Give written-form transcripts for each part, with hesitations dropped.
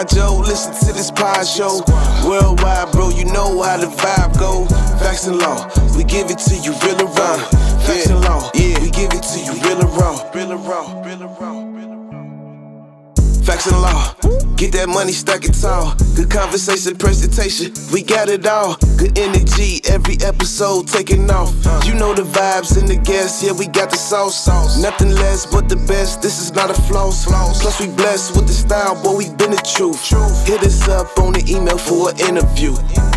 squad, Joe. Listen to this pod show. Worldwide, bro, you know how the vibe go. Facts and law, we give it to you real and raw. Facts and law, yeah, we give it to you real and raw. Real and raw, real and raw. Facts and law, get that money, stack it tall. Good conversation, presentation, we got it all. Good energy, every episode taking off. You know the vibes and the gas, yeah, we got the sauce. Nothing less but the best, this is not a floss. Plus we blessed with the style, boy, we been the truth. Hit us up on the email for an interview.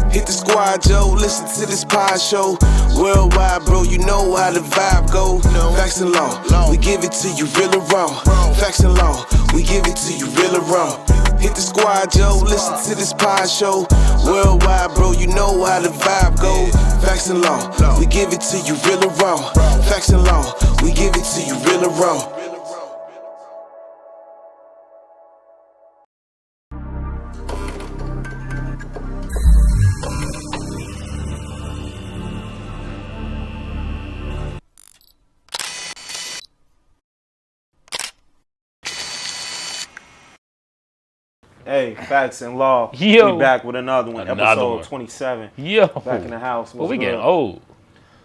Hit the squad, Joe, listen to this pod show. Worldwide, bro, you know how the vibe go. Facts and law, we give it to you real and raw. Facts and law, we give it to you real and raw. Hit the squad, Joe, listen to this pod show. Worldwide, bro, you know how the vibe go. Facts and law, we give it to you real and raw. Facts and law, we give it to you real and raw. Hey, Facts and Law. Yo. We back with another one. Episode one. 27. Yo. Back in the house. But we getting old.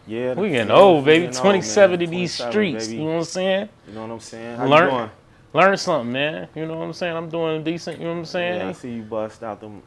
Yeah. We getting old, baby. Getting 27 old, in these 27, streets. baby. You know what I'm saying? You know what I'm saying? How you doing? Learn something, man. You know what I'm saying? I'm doing decent. You know what I'm saying? Yeah, I see you bust out them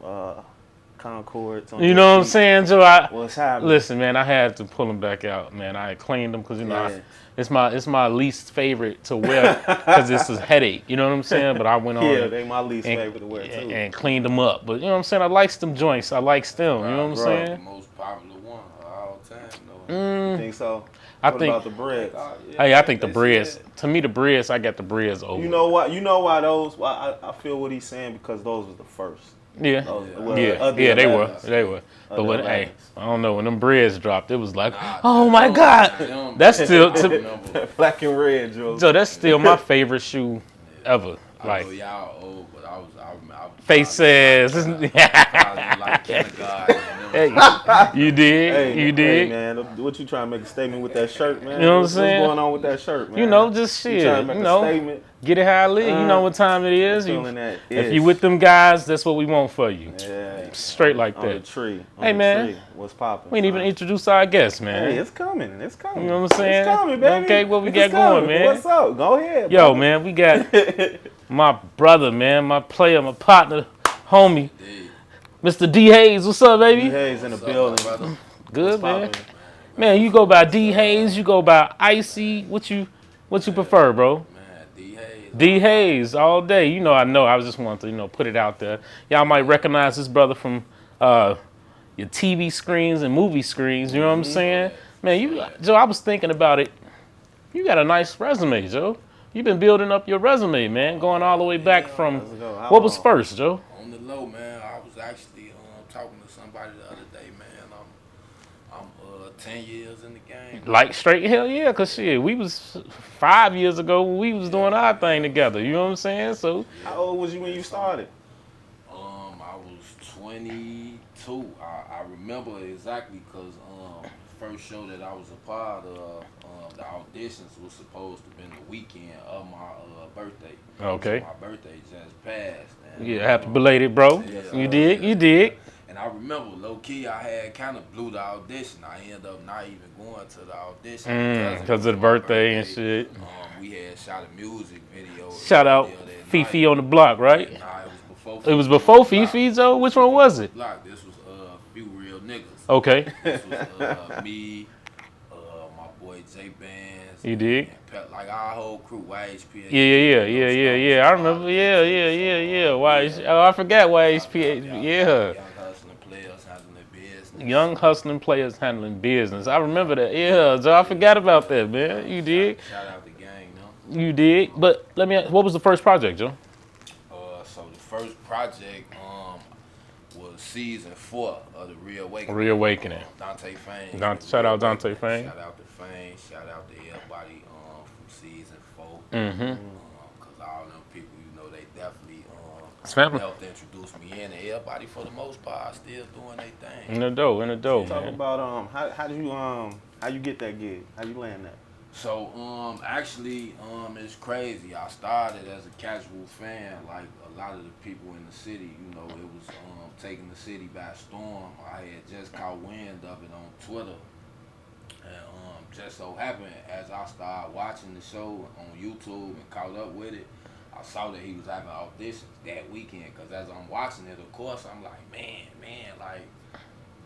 Concords. On You know what I'm saying, Joe? What's happening? Listen, man, I had to pull them back out, man. I cleaned them because, you know, it's my least favorite to wear because it's a headache. You know what I'm saying? But I went on Yeah, they my least favorite to wear, too. And cleaned them up. But, you know what I'm saying? I likes them joints. I likes them. You know what I'm saying? The most popular one of all time, You think so? What about the breads? Hey, I think the breads. To me, the breads, I got the breads over. You know what? You know why those? Well, I feel what he's saying because those was the first. Yeah, they were. But when, hey, I don't know, when them breads dropped, it was like, oh my God, that's still black and red, Joe. So that's still my favorite shoe ever. Like, I know y'all old, but I was Face says, like kindergarten. you did, Hey, man, what you trying to make a statement with that shirt, man? You know what I'm saying? What's going on with that shirt, man? You know, just shit. You trying to make a statement? Get it how I live. You know what time it is. If you with them guys, that's what we want for you. Yeah. Straight like on that. The tree. Hey, man. What's popping? We ain't even introduce our guests, man. Hey, it's coming. It's coming. You know what I'm saying? It's coming, baby. Okay, what we got going, man? What's up? Go ahead. Yo, man, we got my brother, man, my player, my partner, homie, Mr. D. Hayes. What's up, baby? D. Hayes in the building, brother. Good, man. Man, you go by D. Hayes, you go by Icy. What you prefer, bro? Man, D. Hayes. D. Hayes all day. You know, I was just wanting to, put it out there. Y'all might recognize this brother from your TV screens and movie screens. You know what I'm saying? Man, Joe, I was thinking about it. You got a nice resume, Joe. You've been building up your resume, man, going all the way back from, what was first, Joe? On the low, man, I was actually talking to somebody the other day, man. I'm 10 years in the game. Like straight, hell yeah, because shit, we was 5 years ago when we was doing our thing together, you know what I'm saying? So, how old was you when you started? I was 22. I remember exactly because first show that I was a part of, the auditions was supposed to have been the weekend of my birthday. Okay. So my birthday just passed. And, yeah, happy belated, bro. Yeah, You did. And I remember, low key, I had kind of blew the audition. I ended up not even going to the audition because of the birthday and shit. We had shot a music video. Shout out Fifi on the block, right? Nah, it was before. It was before Fifi, Joe. Which one was it? Block. This was Few Real Niggas. Okay. This was me, my boy J Bands. You did? Like our whole crew, YHPA. Yeah. I remember. Yeah. I forgot YHPA. Yeah. Young hustling players handling business. I remember that. Yeah, Joe, I forgot about that, man. You did. Shout out the gang, no? You did. But let me ask, what was the first project, Joe? So the first project was season 4 of the Reawakening. Reawakening. Dante Fane. Shout out Dante Fane. Shout out to Fane. Shout out to everybody from season 4. Because all them people, they definitely helped introduce me in. And everybody, for the most part, still doing their thing. In the dough, Talk man. about how you get that gig? How you land that? So actually it's crazy. I started as a casual fan, like a lot of the people in the city. You know, it was taking the city by storm. I had just caught wind of it on Twitter, and just so happened as I started watching the show on YouTube and caught up with it, I saw that he was having auditions that weekend. Cause as I'm watching it, of course, I'm like, man, like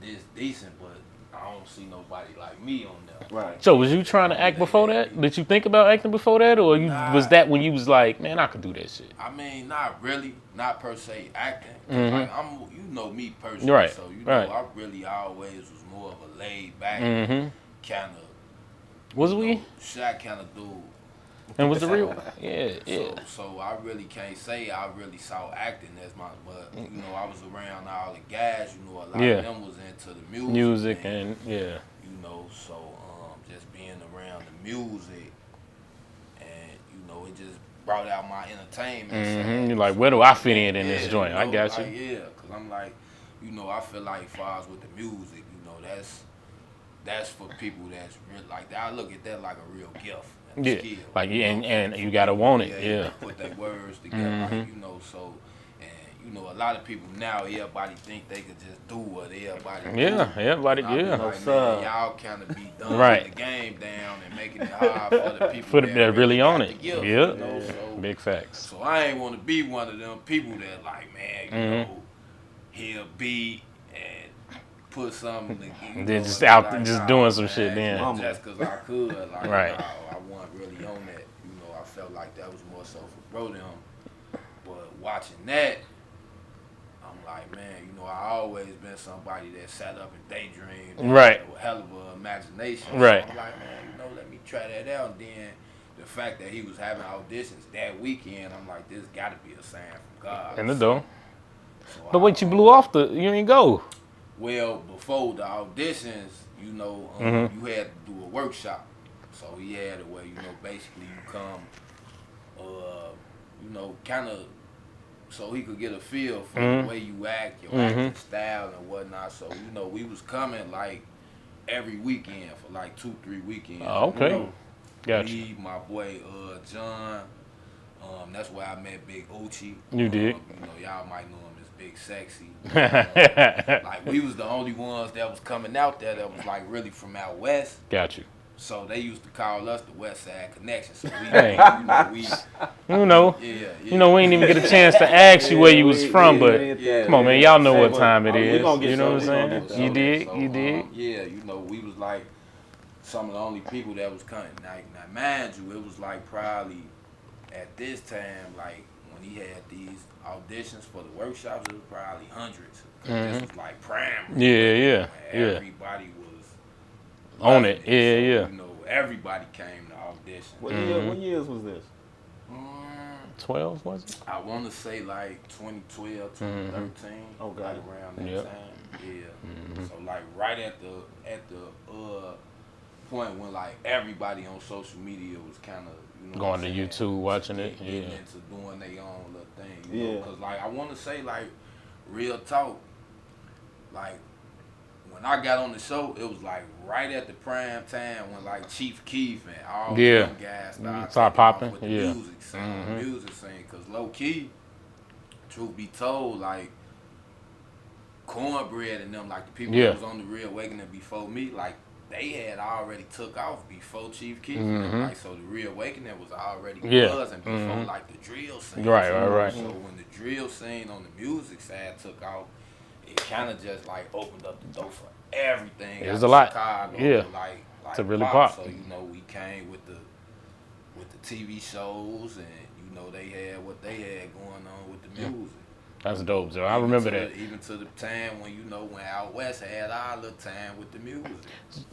this decent, but I don't see nobody like me on there. Right. So was you trying to act before that? Did you think about acting before that, or was that when you was like, man, I could do that shit? I mean, not really, not per se acting. 'Cause like you know me personally, Right, so you right. know I really always was more of a laid back kind of. Was we? Shy kind of dude. And was the real? Yeah, yeah. So I really can't say I really saw acting as my, but you know I was around all the guys. You know, a lot of them was into the music. And yeah. You know, so just being around the music, and you know, it just brought out my entertainment. You're like, where do I fit in this joint? You know, I got you. like, yeah, cause I'm like, you know, I feel like as far as with the music, you know, that's for people that's real like that. I look at that like a real gift. Yeah, Skill, like and you gotta want it. Yeah. Put their words together, like, you know. So, and you know, a lot of people now, everybody think they could just do what everybody. Yeah, do. everybody. And I be Yeah. like, man, y'all kind of be done Right. with the game down and making it hard for the people For that really got on the it. gift, Yeah. you know? So, Big facts. so I ain't want to be one of them people that like, man, you know, he'll beat and put something. You Then know, just and out, like, just nah, doing some man, shit. Then. just cause I could, like, Right. nah, I wasn't really on that. You know, I felt like that was more so for bro them. But watching that, I'm like, man, you know, I always been somebody that sat up and daydreamed. And Right. had a hell of an imagination. Right. So I'm like, man, you know, let me try that out. And then the fact that he was having auditions that weekend, I'm like, this got to be a sign from God. In the door. So But wait, you blew off the. You didn't go. Well, before the auditions, you know, you had to do a workshop. So he had it where, you know, basically you come, you know, kind of, so he could get a feel for the way you act, your acting style and whatnot. So, you know, we was coming like every weekend for like 2-3 weekends. Oh, okay. You know, Gotcha. me, my boy John, that's where I met Big Uchi. You did. You know, y'all might know him as Big Sexy. Like we was the only ones that was coming out there that was like really from out west. Got you. So they used to call us the West Side Connection. So we, Hey. you know, we, You know. yeah. You know, we didn't even get a chance to ask you where you was from, but yeah, come on, man, y'all know what Hey, time it we is. gonna get You know what I'm some- we gonna saying? get some. You did. So, You did. yeah, you know, we was like some of the only people that was coming. Now, mind you, it was like probably at this time, like when he had these auditions for the workshops, it was probably hundreds. 'Cause this was like primary. Yeah. Everybody was On loving it. Yeah. So, you know, everybody came to audition. What years was this? 12 was it? I want to say like 2012, 2013. Okay. Right around that Yep. time. Yeah. So like right at the point when like everybody on social media was kind of, you know, Going what to I'm saying, YouTube, watching it. getting Yeah. into doing their own little thing. You know, Yeah. because like I want to say like real talk, like when I got on the show, it was like right at the prime time when like Chief Keef and all Yeah. them guys started Start taking off popping, with the yeah. music scene, cause low key, truth be told, like Cornbread and them, like the people Yeah. that was on the Real Awakening before me, like they had already took off before Chief Keef. Like so, the Real Awakening was already Yeah. buzzing before like the drill scene. Right. So when the drill scene on the music side took off, it kind of just like opened up the door for everything. It was out a lot. Chicago, Yeah. like To really pop. So you know, we came with the TV shows, and you know they had what they had going on with the music. That's dope, Joe. I remember that. Even to the time when, you know, when out west had our little time with the music.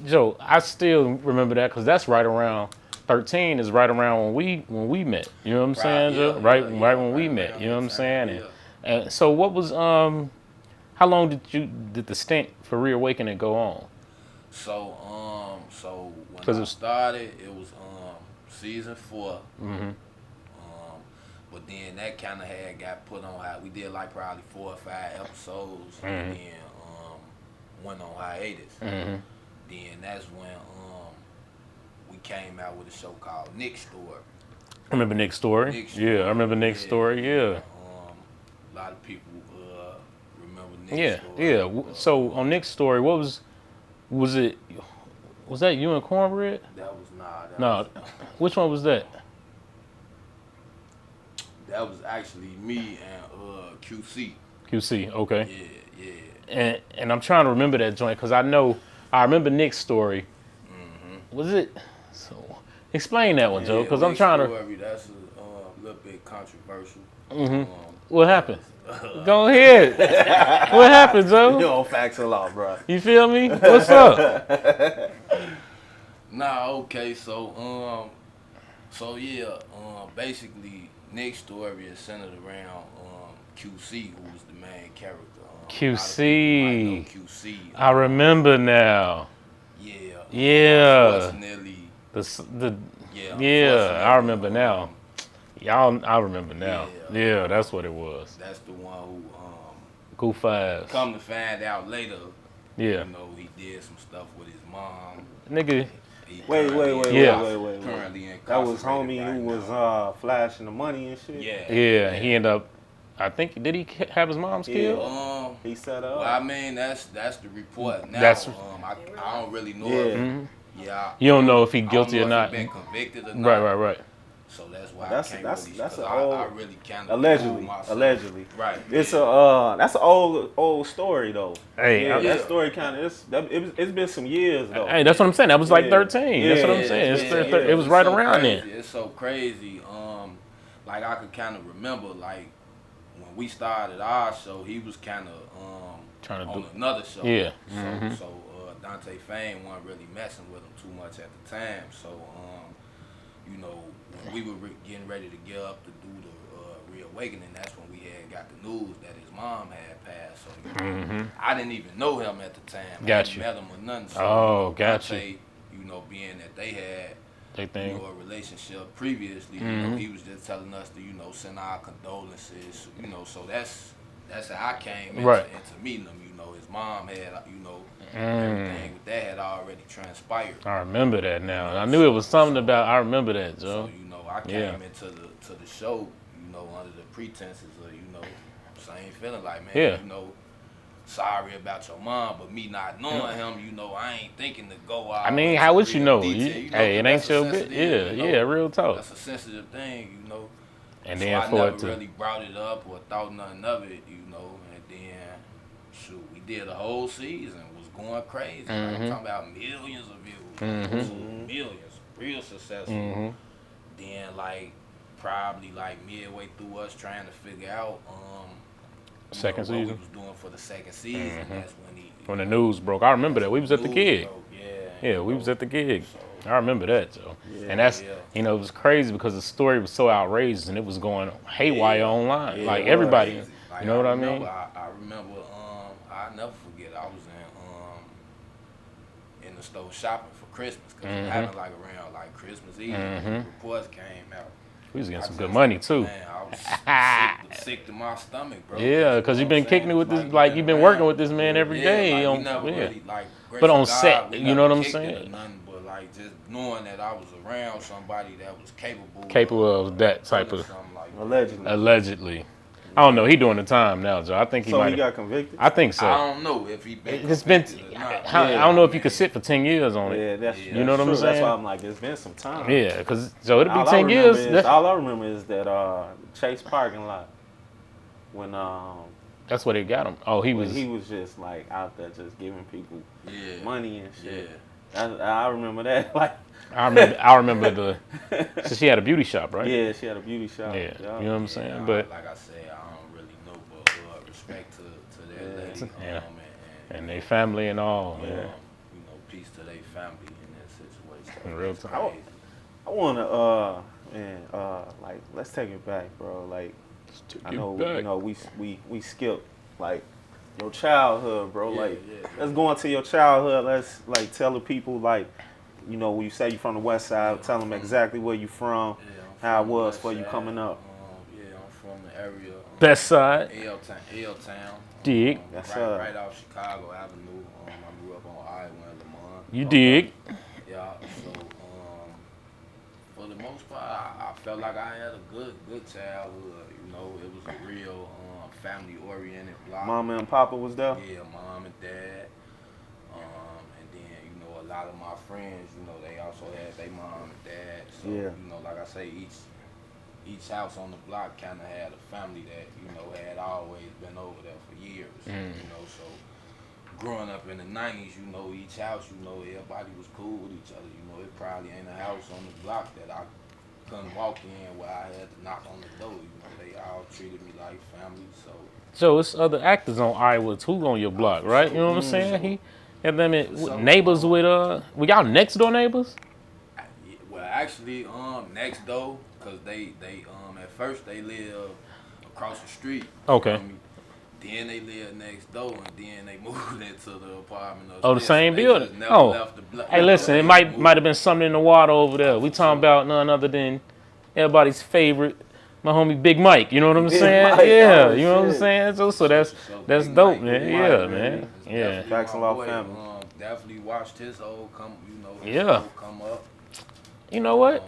Joe, I still remember that because that's right around 13 is right around when we met. You know what I'm saying, Joe? Right when we met. You know what I'm saying? And so what was how long did the stint for Reawakening go on? So when 'Cause I it's- started, it was season 4. But then that kind of got put on high. We did like probably 4 or 5 episodes, and then went on hiatus. Then that's when we came out with a show called Nick's Story. I remember Nick's story. Nick's Story. Yeah, I remember Nick's story. Yeah. A lot of people remember Nick's Story. Yeah. So on Nick's story, what was that you and Cornbread? That was not. No. Which one was that? That was actually me and QC. QC. Okay. Yeah. And I'm trying to remember that joint because I remember Nick's story. Mm-hmm. Was it? So explain that one, Joe, because I'm trying to. Story, that's a little bit controversial. Mm-hmm. What happened? Go ahead. What happened, Joe? Yo, facts a lot, bro. You feel me? What's up? Okay, so basically Nick's story is centered around QC, who was the main character. QC. QC. I remember now. Yeah. Yeah. Unfortunately. I remember now. I remember now. Yeah, that's what it was. That's the one who Goof ass. come to find out later. Yeah. You know, he did some stuff with his mom. Nigga. Wait. Currently incarcerated. That was homie right who was now. flashing the money and shit. Yeah, he ended up. I think did he have his mom's killed? He set up. Well, I mean, that's the report. Now, I don't really know. You don't know if he guilty or not. If he been convicted or not. Right. So that's why That's I can't that's really. that's I really kind of allegedly. Right. It's that's an old story though. Hey, that story kind of it's been some years though. Hey, that's what I'm saying. That was like 13. That's what I'm saying. It was right around crazy. then. It's so crazy. Like I could kind of remember like when we started our show, he was kind of trying to on do another show. Yeah. So Dante Fame wasn't really messing with him too much at the time. So you know, when we were getting ready to get up to do the reawakening, that's when we had got the news that his mom had passed. So you know, I didn't even know him at the time. I hadn't met him or nothing. So, Dante, you know, being that they had a relationship previously, you know, he was just telling us to, you know, send our condolences, you know, so that's how I came into meeting him, you know. His mom had, you know, everything with that had already transpired. I remember that now. And I knew it was something about, I remember that, Joe. So, you know, I came into the show, you know, under the pretenses of, you know, same feeling like, man, you know, sorry about your mom, but me not knowing him, you know, I ain't thinking to go out. I mean, how would you know? Hey, it ain't your bit. bit. Yeah, real talk. That's a sensitive thing, you know. And so then I for never it to really brought it up or thought nothing of it, you know. And then, shoot, we did a whole season, was going crazy. Like, I'm talking about millions of views, millions, real successful. Then, like, probably like midway through us trying to figure out second season, what we was doing for the second season. That's when the news broke. I remember that. We was at the gig. Yeah, we was at the gig. I remember that, Joe. And that's, you know, it was crazy because the story was so outrageous and it was going haywire online. Like everybody, like, you know what I mean? I remember, I'll never forget, I was in the store shopping for Christmas because it happened like around like Christmas Eve. Reports came out. We was getting some good money too. Man, I was sick to my stomach, bro. Yeah, because you've been kicking it with this, like you've been working with this man every day. But on set, you know what I'm saying? Nothing but like just knowing that I was around somebody that was capable of that type of allegedly. I don't know. He doing the time now, Joe. I think he might. So he got convicted? I think so. I don't know if he been it's been. I don't know if you could sit for 10 years on it. Yeah, that's you know what I'm saying. That's why I'm like, it's been some time. Yeah, because Joe, it'll be 10 years. All I remember is that Chase parking lot when that's where they got him. Oh, he was just like out there just giving people money and shit. Yeah. I remember that. Like I remember the. So she had a beauty shop, right? Yeah, she had a beauty shop. Yeah, you know what I'm saying. But like I said, I don't really know, but respect to their lady, and their family and all. You know, peace to their family in that situation. In real time. I wanna like let's take it back, bro. Like I know you know we skipped like your childhood, bro. Let's go into your childhood. Let's like tell the people like. You know, when you say you're from the west side, tell them exactly where you from, how it was for you coming up. I'm from the area. Best side. L-Town. Dig. Right off Chicago Avenue. I grew up on I-1 Lamont. You dig. Yeah, so, most part, I felt like I had a good childhood. You know, it was a real family-oriented block. Mama and Papa was there? Yeah, mom and dad. And then, you know, a lot of my friends, you know, they also had their mom and dad. So, you know, like I say, each house on the block kind of had a family that, you know, had always been over there for years. You know, so growing up in the 90s, you know, each house, you know, everybody was cool with each other. You know, it probably ain't a house on the block that I couldn't walk in where I had to knock on the door. You know, they all treated me like family. So it's other actors on Iowa too on your block, right? You know what I'm saying? He had them neighbors with were y'all next door neighbors? Well, actually, next door, cause they at first they lived across the street. Okay. Then they lived next door, and then they moved into the apartment. Oh, the same building. Left the block. Hey, listen, it might have been something in the water over there. We talking about none other than everybody's favorite, my homie Big Mike. You know what I'm saying? Mike, yeah, oh, you know what I'm shit. saying. So that's dope, man. Yeah, man. Yeah. Facts and Law family. Definitely watched his old come, you know, come up. You know what?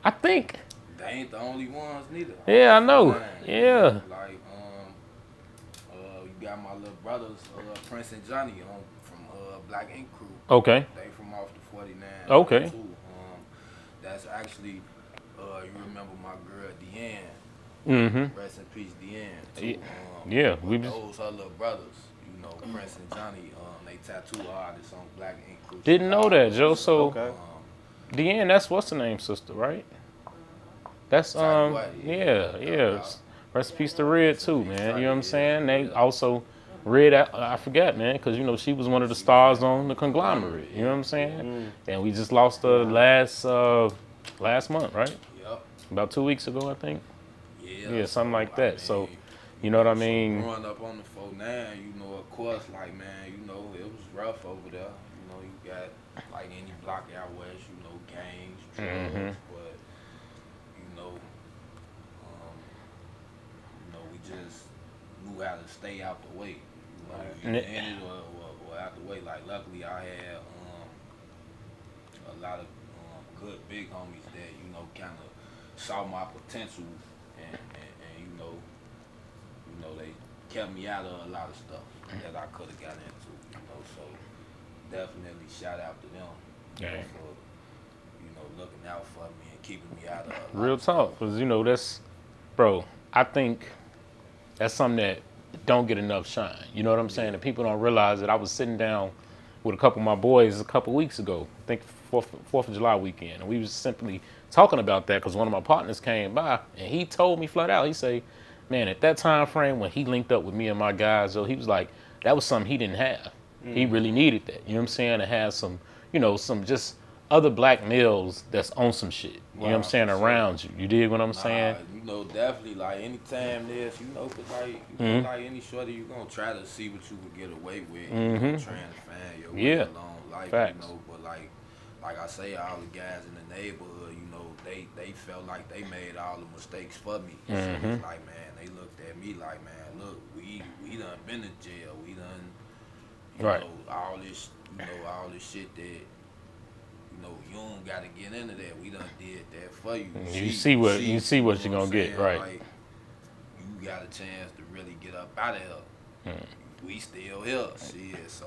I think they ain't the only ones neither. Yeah, I know. Yeah. Like you got my little brothers, Prince and Johnny, from Black Ink Crew. Okay. They from off the 49. Okay. Too. That's actually, you remember my girl Deanne. Mm-hmm. Rest in peace, Deanne. Too. Yeah, those her little brothers, you know, Prince and Johnny. They tattoo artists on Black Ink Crew. Didn't know that, Joe. So, okay. Deanne, that's what's the name, sister, right? That's yeah. Rest in peace to Red too, man. You know what I'm saying? They also Red, I forgot, man, because you know she was one of the stars on the Conglomerate. You know what I'm saying? And we just lost her last month, right? Yep. About 2 weeks ago, I think. Yeah, something like that. So, you know what I mean? Growing up on the 49, you know, of course, like, man, you know, it was rough over there. You know, you got, like, any block out west, you know, gangs, drugs, but, we just knew how to stay out the way. You know, in it or out the way. Like, luckily, I had a lot of good big homies that, you know, kind of saw my potential and you know, they kept me out of a lot of stuff that I could have got into, you know, so definitely shout out to them for, you know, looking out for me and keeping me out of a lot Real of talk, because, you know, that's, bro, I think that's something that don't get enough shine. You know what I'm saying? And people don't realize that I was sitting down with a couple of my boys a couple weeks ago, I think 4th of July weekend, and we was simply talking about that because one of my partners came by and he told me flat out, he say, man, at that time frame when he linked up with me and my guys, so he was like, that was something he didn't have. He really needed that. You know what I'm saying? To have some, you know, some just other black males that's on some shit. You know what I'm saying? Around you. You dig what I'm saying? You know, definitely, like, anytime there's, you know, cause like, you know, like any shorty, you gonna try to see what you can get away with. You know, trying to find your way along life, Facts. you know, but like I say, all the guys in the neighborhood, you know, they felt like they made all the mistakes for me. So it's like, man, they looked at me like, man, look, we done been to jail. We done, you know, all this, you know, all this shit that, you know, you don't gotta get into that. We done did that for you. You see what you're gonna get, right? Like, you got a chance to really get up out of here. We still here. Shit, so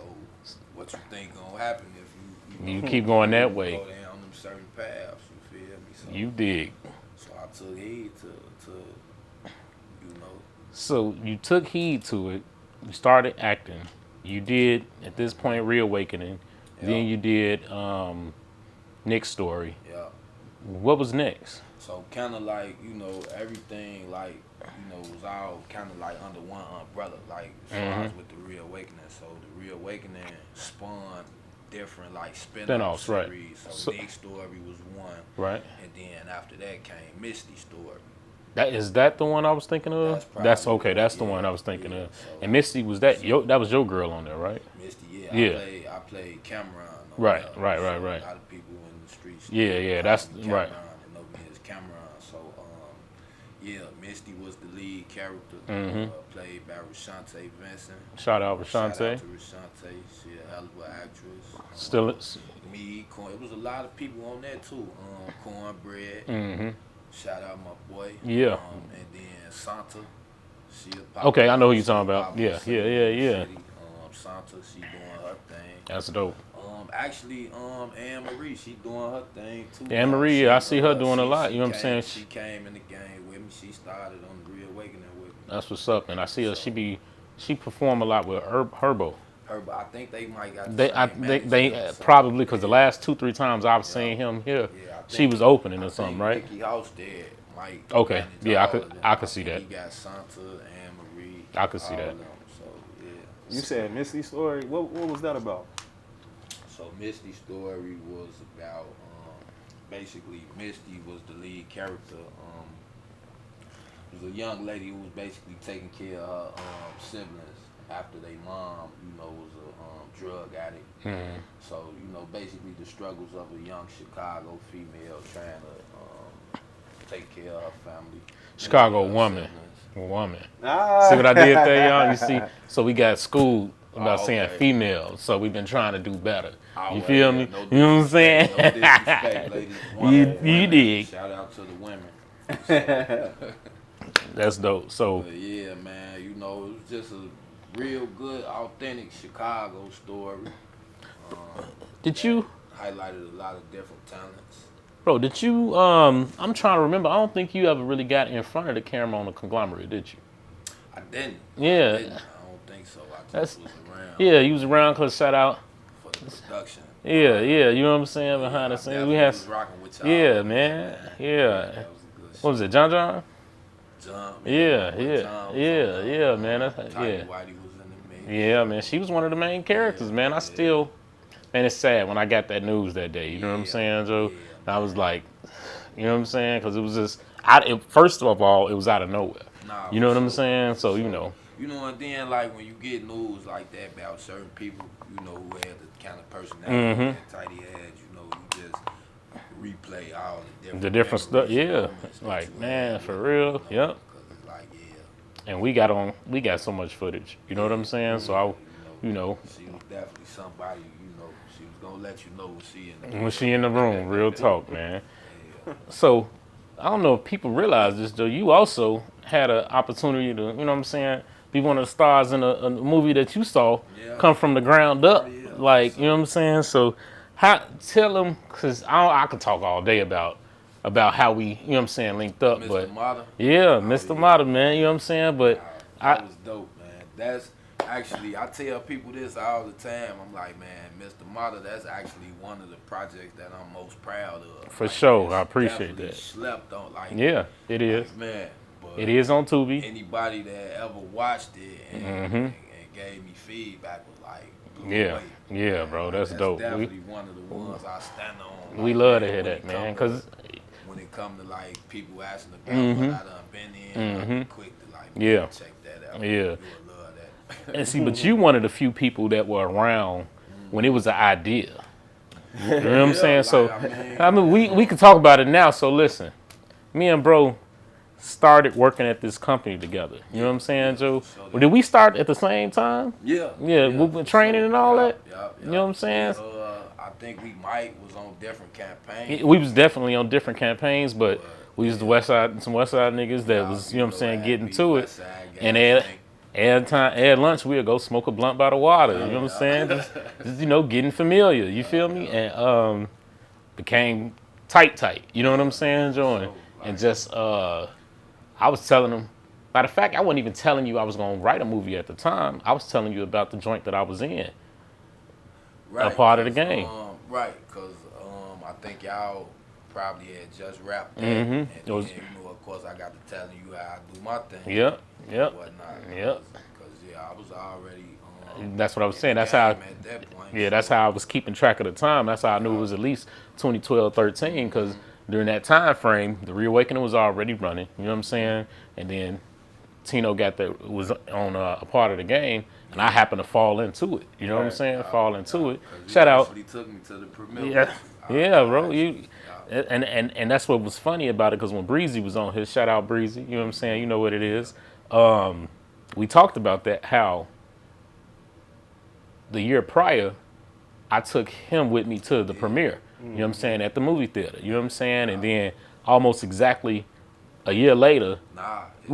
what you think gonna happen if you keep going that way? Go down them certain paths. You feel me? So, You dig. So I took heed to you know. So you took heed to it. You started acting. You did at this point Reawakening. Then you did Nick's Story. Yeah. What was next? So kind of like, you know, everything like, you know, was all kind of like under one umbrella, like as far as with the Reawakening. So the Reawakening spawned different like spin-off series. So Nick's Story was one. Right. And then after that came Misty's Story. Is that the one I was thinking of? That's okay. That's the one I was thinking of. So, and Misty was that was your girl on there, right? Misty, I played Cameron. Right. A lot of people in the streets. Yeah, that's Cameron, right. And know me as Cameron. So Yeah, Misty was the lead character, played by Rashante Vincent. Shout out Shout Rashante. out to Rashante. She a hell of an actress. Still, Me, Corn. It was a lot of people on there too. Cornbread. Shout out my boy. Yeah. And then Santa. She okay, I know who you're talking about. Yeah. Santa, she doing her thing. That's dope. Actually, Anne Marie, she doing her thing too. Anne Marie, I see her doing a lot. You know what I'm saying? She came in the game with me. She started on the Reawakening with me. That's what's up, and I see her. She perform a lot with Herbo. Herbo, I think they might got. They probably because the last 2-3 times I've seen him here, she was opening or something, right? Mickey House did. Mike. Okay, yeah, I could see that. He got Santa, Anne Marie. I could see that. So yeah. You said Misty story. What was that about? So Misty's story was about basically Misty was the lead character. It was a young lady who was basically taking care of her siblings after their mom, was a drug addict. So basically the struggles of a young Chicago female trying to take care of her family. Chicago woman. See what I did there, y'all? You see? So we got schooled about saying female, so we've been trying to do better. You feel me? You know what I'm saying? No disrespect, ladies. You dig. Shout out to the women. That's dope. So yeah, man, it was just a real good, authentic Chicago story. Did you highlighted a lot of different talents? Bro, did you, I'm trying to remember, I don't think you ever really got in front of the camera on the Conglomerate, did you? I didn't. Yeah. I don't think so. I just was around. Yeah, you was around because shout out. For the production. Yeah, you know what I'm saying, behind the scenes. We had, with y'all. yeah, man, yeah. That was a good What was it, John? John. Yeah, man. Whitey was in the mix. Yeah, man, she was one of the main characters, man. I still, man, it's sad when I got that news that day, you know what I'm saying, Joe? I was like, you know what I'm saying? Because it was just, first of all, it was out of nowhere. You know what I'm saying? So, and then, like, when you get news like that about certain people, who had the kind of personality that Tidy had, you just replay all the different stuff. Yeah. Like, man, for real. Yep. And we got so much footage. You know what I'm saying? So, she was definitely somebody, she was going to let you know when she in the room. Real talk, man. So, I don't know if people realize this, though. You also had an opportunity to, be one of the stars in a movie that you saw come from the ground up. Like, you know what I'm saying? So, tell them, because I could talk all day about how we, linked up. Mr. But Mata? Yeah, Mr. Mata, man, you know what I'm saying? But that was dope, man. That's actually, I tell people this all the time. I'm like, man, Mr. Mata, that's actually one of the projects that I'm most proud of. For sure, I appreciate that. Slept on, yeah, it is. Man, it is on Tubi. Anybody that ever watched it and gave me feedback was like, yeah, bro, that's dope. Definitely one of the ones I stand on. We love to hear that, man, because when it come to like people asking about what I done been in, I'm quick to check that out. Yeah. You would love that. And see, but you one of the few people that were around when it was an idea. You know what I'm saying? So, I mean, we can talk about it now. So listen, me and bro started working at this company together. You know what I'm saying, Joe? Well, did we start at the same time? Yeah. We were training and all that? You know what I'm saying? I think we was on different campaigns. We was definitely on different campaigns, but we was some West Side niggas that was, you know what I'm saying, getting to it. And at lunch, we'd go smoke a blunt by the water. You know what I'm saying? Just getting familiar. You feel me? And became tight. You know what I'm saying, Joe? And just, I was telling them, by the fact, I wasn't even telling you I was going to write a movie at the time. I was telling you about the joint that I was in. A part of the game. Right, because I think y'all probably had just wrapped that. And then, of course, I got to telling you how I do my thing. Yep. Because, I was already that's what I was saying. That's how. At that point, that's how I was keeping track of the time. That's how I knew it was at least 2012, 13, because during that time frame, the Reawakening was already running. You know what I'm saying? And then Tino was on a part of the game, and I happened to fall into it. You know what I'm saying? Fall into it. Shout out. He took me to the premiere. Yeah, bro. And that's what was funny about it, because when Breezy was on his, shout out Breezy, you know what I'm saying, you know what it is. We talked about that, how the year prior, I took him with me to the premiere, you know what I'm saying, at the movie theater, you know what I'm saying, and then almost exactly a year later, He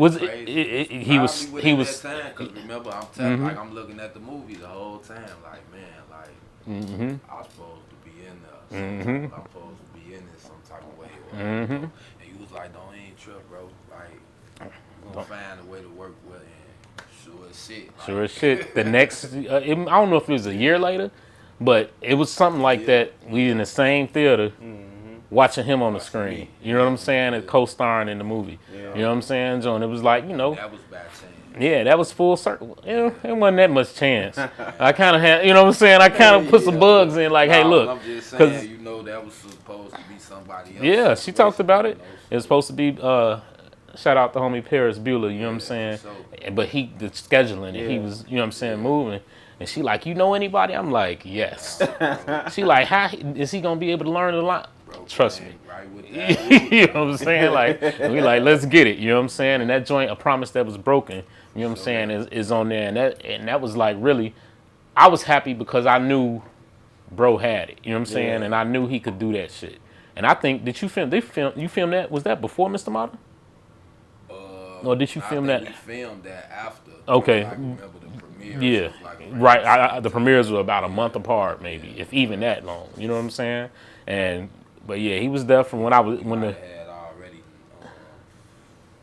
was that time, cause remember I'm telling like I'm looking at the movie the whole time, like man, like I'm supposed to be in there, I'm supposed to be in it some type of way, and you was like, don't ain't trip, bro, like you gonna find a way to work with, and sure as shit. Like, sure as shit. The next, I don't know if it was a year later, but it was something like that. We in the same theater, watching him on the screen. You know what I'm saying? And co-starring in the movie. You know what I'm saying, John? It was like, you know. That was bad chance. Yeah, that was full circle. Yeah, it wasn't that much chance. I kind of had, you know what I'm saying? I kind of put some bugs in, like, hey, look. I'm just saying, you know, that was supposed to be somebody else. Yeah, she talked about it. It was supposed to be, shout out to homie Paris Bueller, you know what I'm saying? But the scheduling it, he was, you know what I'm saying, moving. And she like, you know anybody? I'm like, yes. She like, how is he gonna be able to learn a lot? Trust me. Right with that. You know what I'm saying? Like, we like, let's get it. You know what I'm saying? And that joint, A Promise That Was Broken, you know what I'm saying, is on there. And that was like really, I was happy because I knew bro had it. You know what I'm saying? And I knew he could do that shit. And I think, did you film? You filmed that? Was that before Mr. Mata? Or did you film that? We filmed that after. Okay. I remember the premiere. Yeah, right. The premieres were about a month apart, maybe, if even that long. You know what I'm saying? But yeah, he was there from when I was when the. Had already,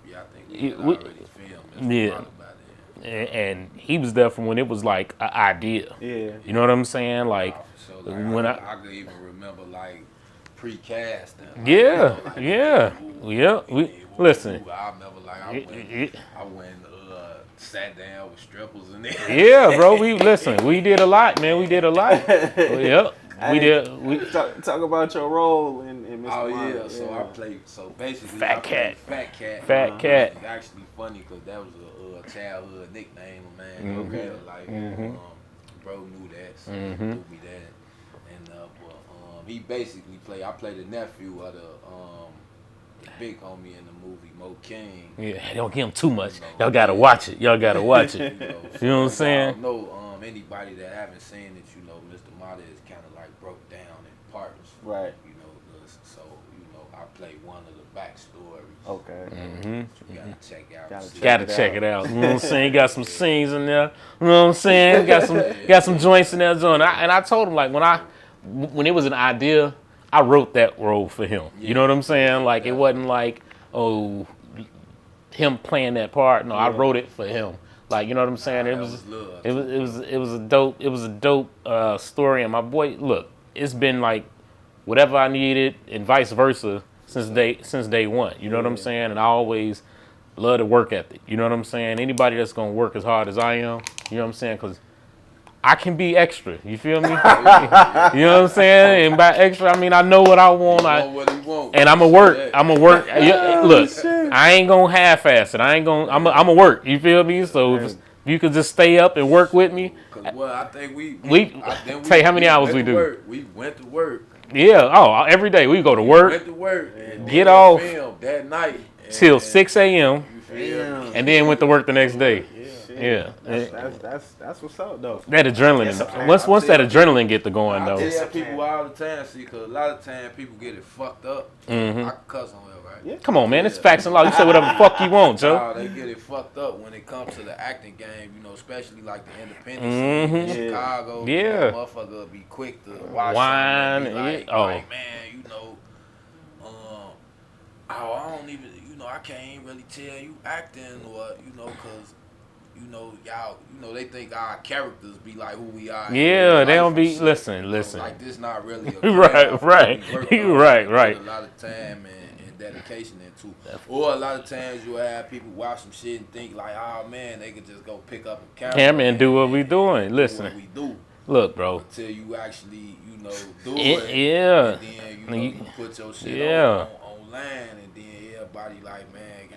I think we had already filmed. Yeah. And he was there from when it was like an idea. Yeah. You know what I'm saying? Like, when I could even remember like pre-casting. Yeah. Listen. I remember like I went sat down with strippers in there. Yeah, bro. We did a lot, man. We did a lot. Yep. We talk about your role in Mr. Mata. Yeah. So I played. So basically, Fat Cat. It's actually funny because that was a childhood nickname, man. Okay. Like bro knew that, so he knew me that, and he basically played. I played the nephew of the big homie in the movie, Mo King. Yeah, don't give him too much. Y'all gotta watch it. You know what I'm saying? I know anybody that haven't seen it, you know, Mr. Mata is kind of like broke down in parts. Right. You know, so you know, I played one of the backstories. Okay. You gotta check out. Gotta check it out. You know what I'm saying? Got some scenes in there. You know what I'm saying? Got some joints in there, John. And I told him, like, when it was an idea, I wrote that role for him. You know what I'm saying? Like, it wasn't like, oh, him playing that part. No, I wrote it for him. Like, you know what I'm saying? It was a dope story. And my boy, look, it's been like whatever I needed and vice versa since day one. You know what I'm saying? And I always love the work ethic. You know what I'm saying? Anybody that's gonna work as hard as I am, you know what I'm saying? Because I can be extra. You feel me? You know what I'm saying? And by extra, I mean I know what I want. And I'ma work. Look, I ain't gonna half-ass it. I'ma work. You feel me? So if you could just stay up and work with me. Well, I think we tell you how many hours we do. We went to work. Yeah. Oh, every day we go to work. Went to work. And get off that night till 6 a.m. And then went to work the next day. Yeah, that's what's up though. That adrenaline. Once that adrenaline get to going though. I tell people all the time, see, because a lot of times people get it fucked up. I can cuss on it, right? Yeah. Come on, man, it's facts and law. You say whatever the fuck you want, Joe. Nah, they get it fucked up when it comes to the acting game. You know, especially like the independent scene in Chicago. Yeah, motherfucker will be quick to watch wine. Like, man, you know, I don't even, you know, I can't really tell you acting or, you know, because. You know, y'all, you know, they think our characters be like who we are. Yeah, they don't be, listen. Like, this not really a right. You right. A lot of time and dedication into. Or a lot of times you'll have people watch some shit and think like, oh, man, they could just go pick up a camera and do what we doing. Listen. Do what we do. Look, bro. Until you actually, you know, do it. Yeah. And then, you know, you put your shit online and then everybody like, man,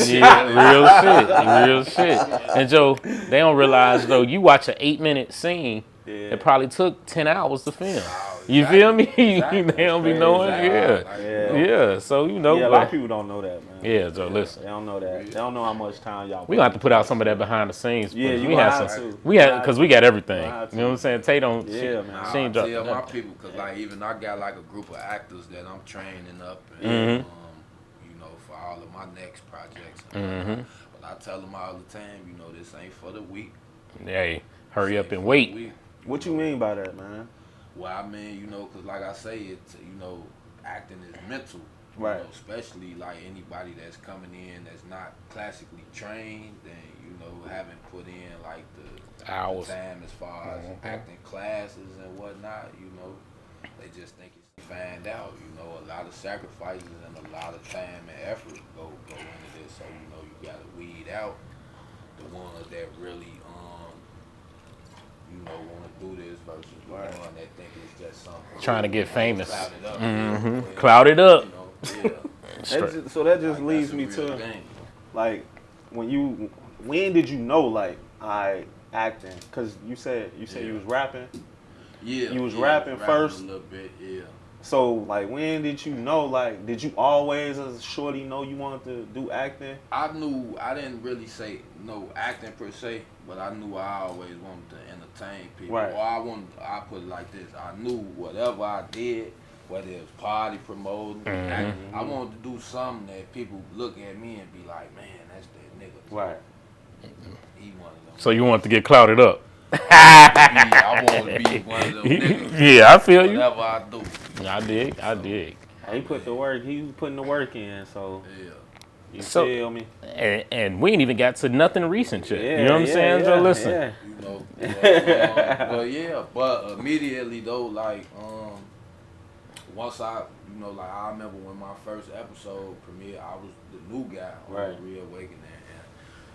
Yeah, real shit. And Joe, they don't realize though, you watch an 8-minute scene, it probably took 10 hours to film. Oh, You feel me? Exactly. They don't be knowing. Yeah. Yeah. So, you know. Yeah, a lot of people don't know that, man. Yeah, Joe, listen. They don't know that. They don't know how much time y'all. We gonna have to put out some of that behind the scenes. Yeah, you we had some. We had because we got everything. You know to. what I'm saying? Tay don't. Yeah, man. She ain't I tell my people because like even I got like a group of actors that I'm training up, and, you know, for all of my next projects. But I tell them all the time, you know, this ain't for the weak. Hey, hurry up and wait. What you mean by that, man? Well, I mean, you know, because like I say, it's, you know, acting is mental. Right. You know, especially like anybody that's coming in that's not classically trained and, you know, haven't put in like the hours, time as far as acting classes and whatnot, you know. They just think it's find out, you know, a lot of sacrifices and a lot of time and effort go into this. So, you know, you got to weed out the ones that really, you know, want to do this versus the one that think it's just something. Trying to get famous. Cloud it up. Cloud it up. So that just leads me to, like, when did you know, like, acting? Because you said you was rapping. Yeah. You was rapping first. A little bit, yeah. So, like, when did you know, like, did you always as a shorty know you wanted to do acting? I knew, I didn't really say no acting per se, but I knew I always wanted to entertain people. Right. Or I put it like this, I knew whatever I did, whether it was party promoting, acting, I wanted to do something that people look at me and be like, man, that's that nigga. Right. He one of them. So you want to get clouded up? I want to be one of them niggas. Yeah, I feel you. Whatever I do. I dig. He put the work. He was putting the work in. So Yeah. you feel me? And we ain't even got to nothing recent yet. You know what I'm saying, Joe? Listen. Yeah. You know, but immediately though, like, once I remember when my first episode premiered, I was the new guy on Reawakening, and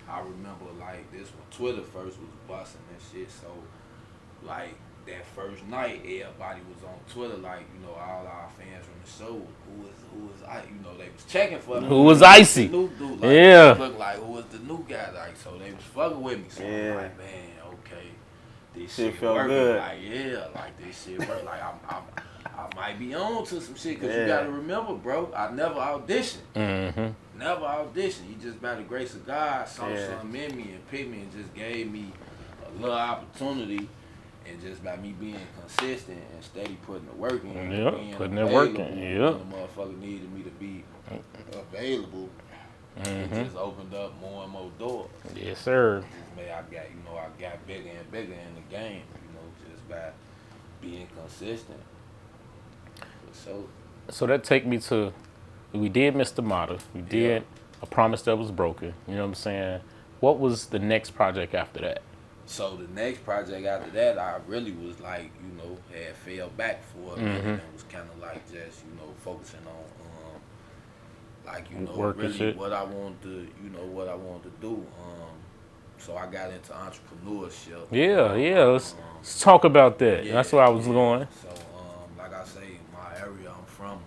I remember like this when Twitter first was busting and shit, so like that first night, everybody was on Twitter, like, you know, all our fans from the show, who is I, you know, they was checking for me. Who was Icy? New dude, like, yeah. Looked like who was the new guy, like, so they was fucking with me. So I'm like, man, okay, this shit felt working. good. Like, yeah, like this shit work. Like I might be on to some shit, cause you gotta remember, bro, I never auditioned. Never auditioned. He just by the grace of God saw something in me and picked me and just gave me a little opportunity. And just by me being consistent and steady putting the work in, putting the work in, when the motherfucker needed me to be available, it just opened up more and more doors. Yes, sir. I got bigger and bigger in the game, you know, just by being consistent. So that take me to, we did Mr. Mata, we did A Promise That Was Broken, you know what I'm saying? What was the next project after that? So the next project after that, I really was like, you know, had fell back for a minute and was kind of like just, you know, focusing on, like, you know, work really shit. what I wanted to, what I wanted to do. So I got into entrepreneurship. Yeah. Let's talk about that. Yeah, that's where I was going. So, like I say, my area I'm from,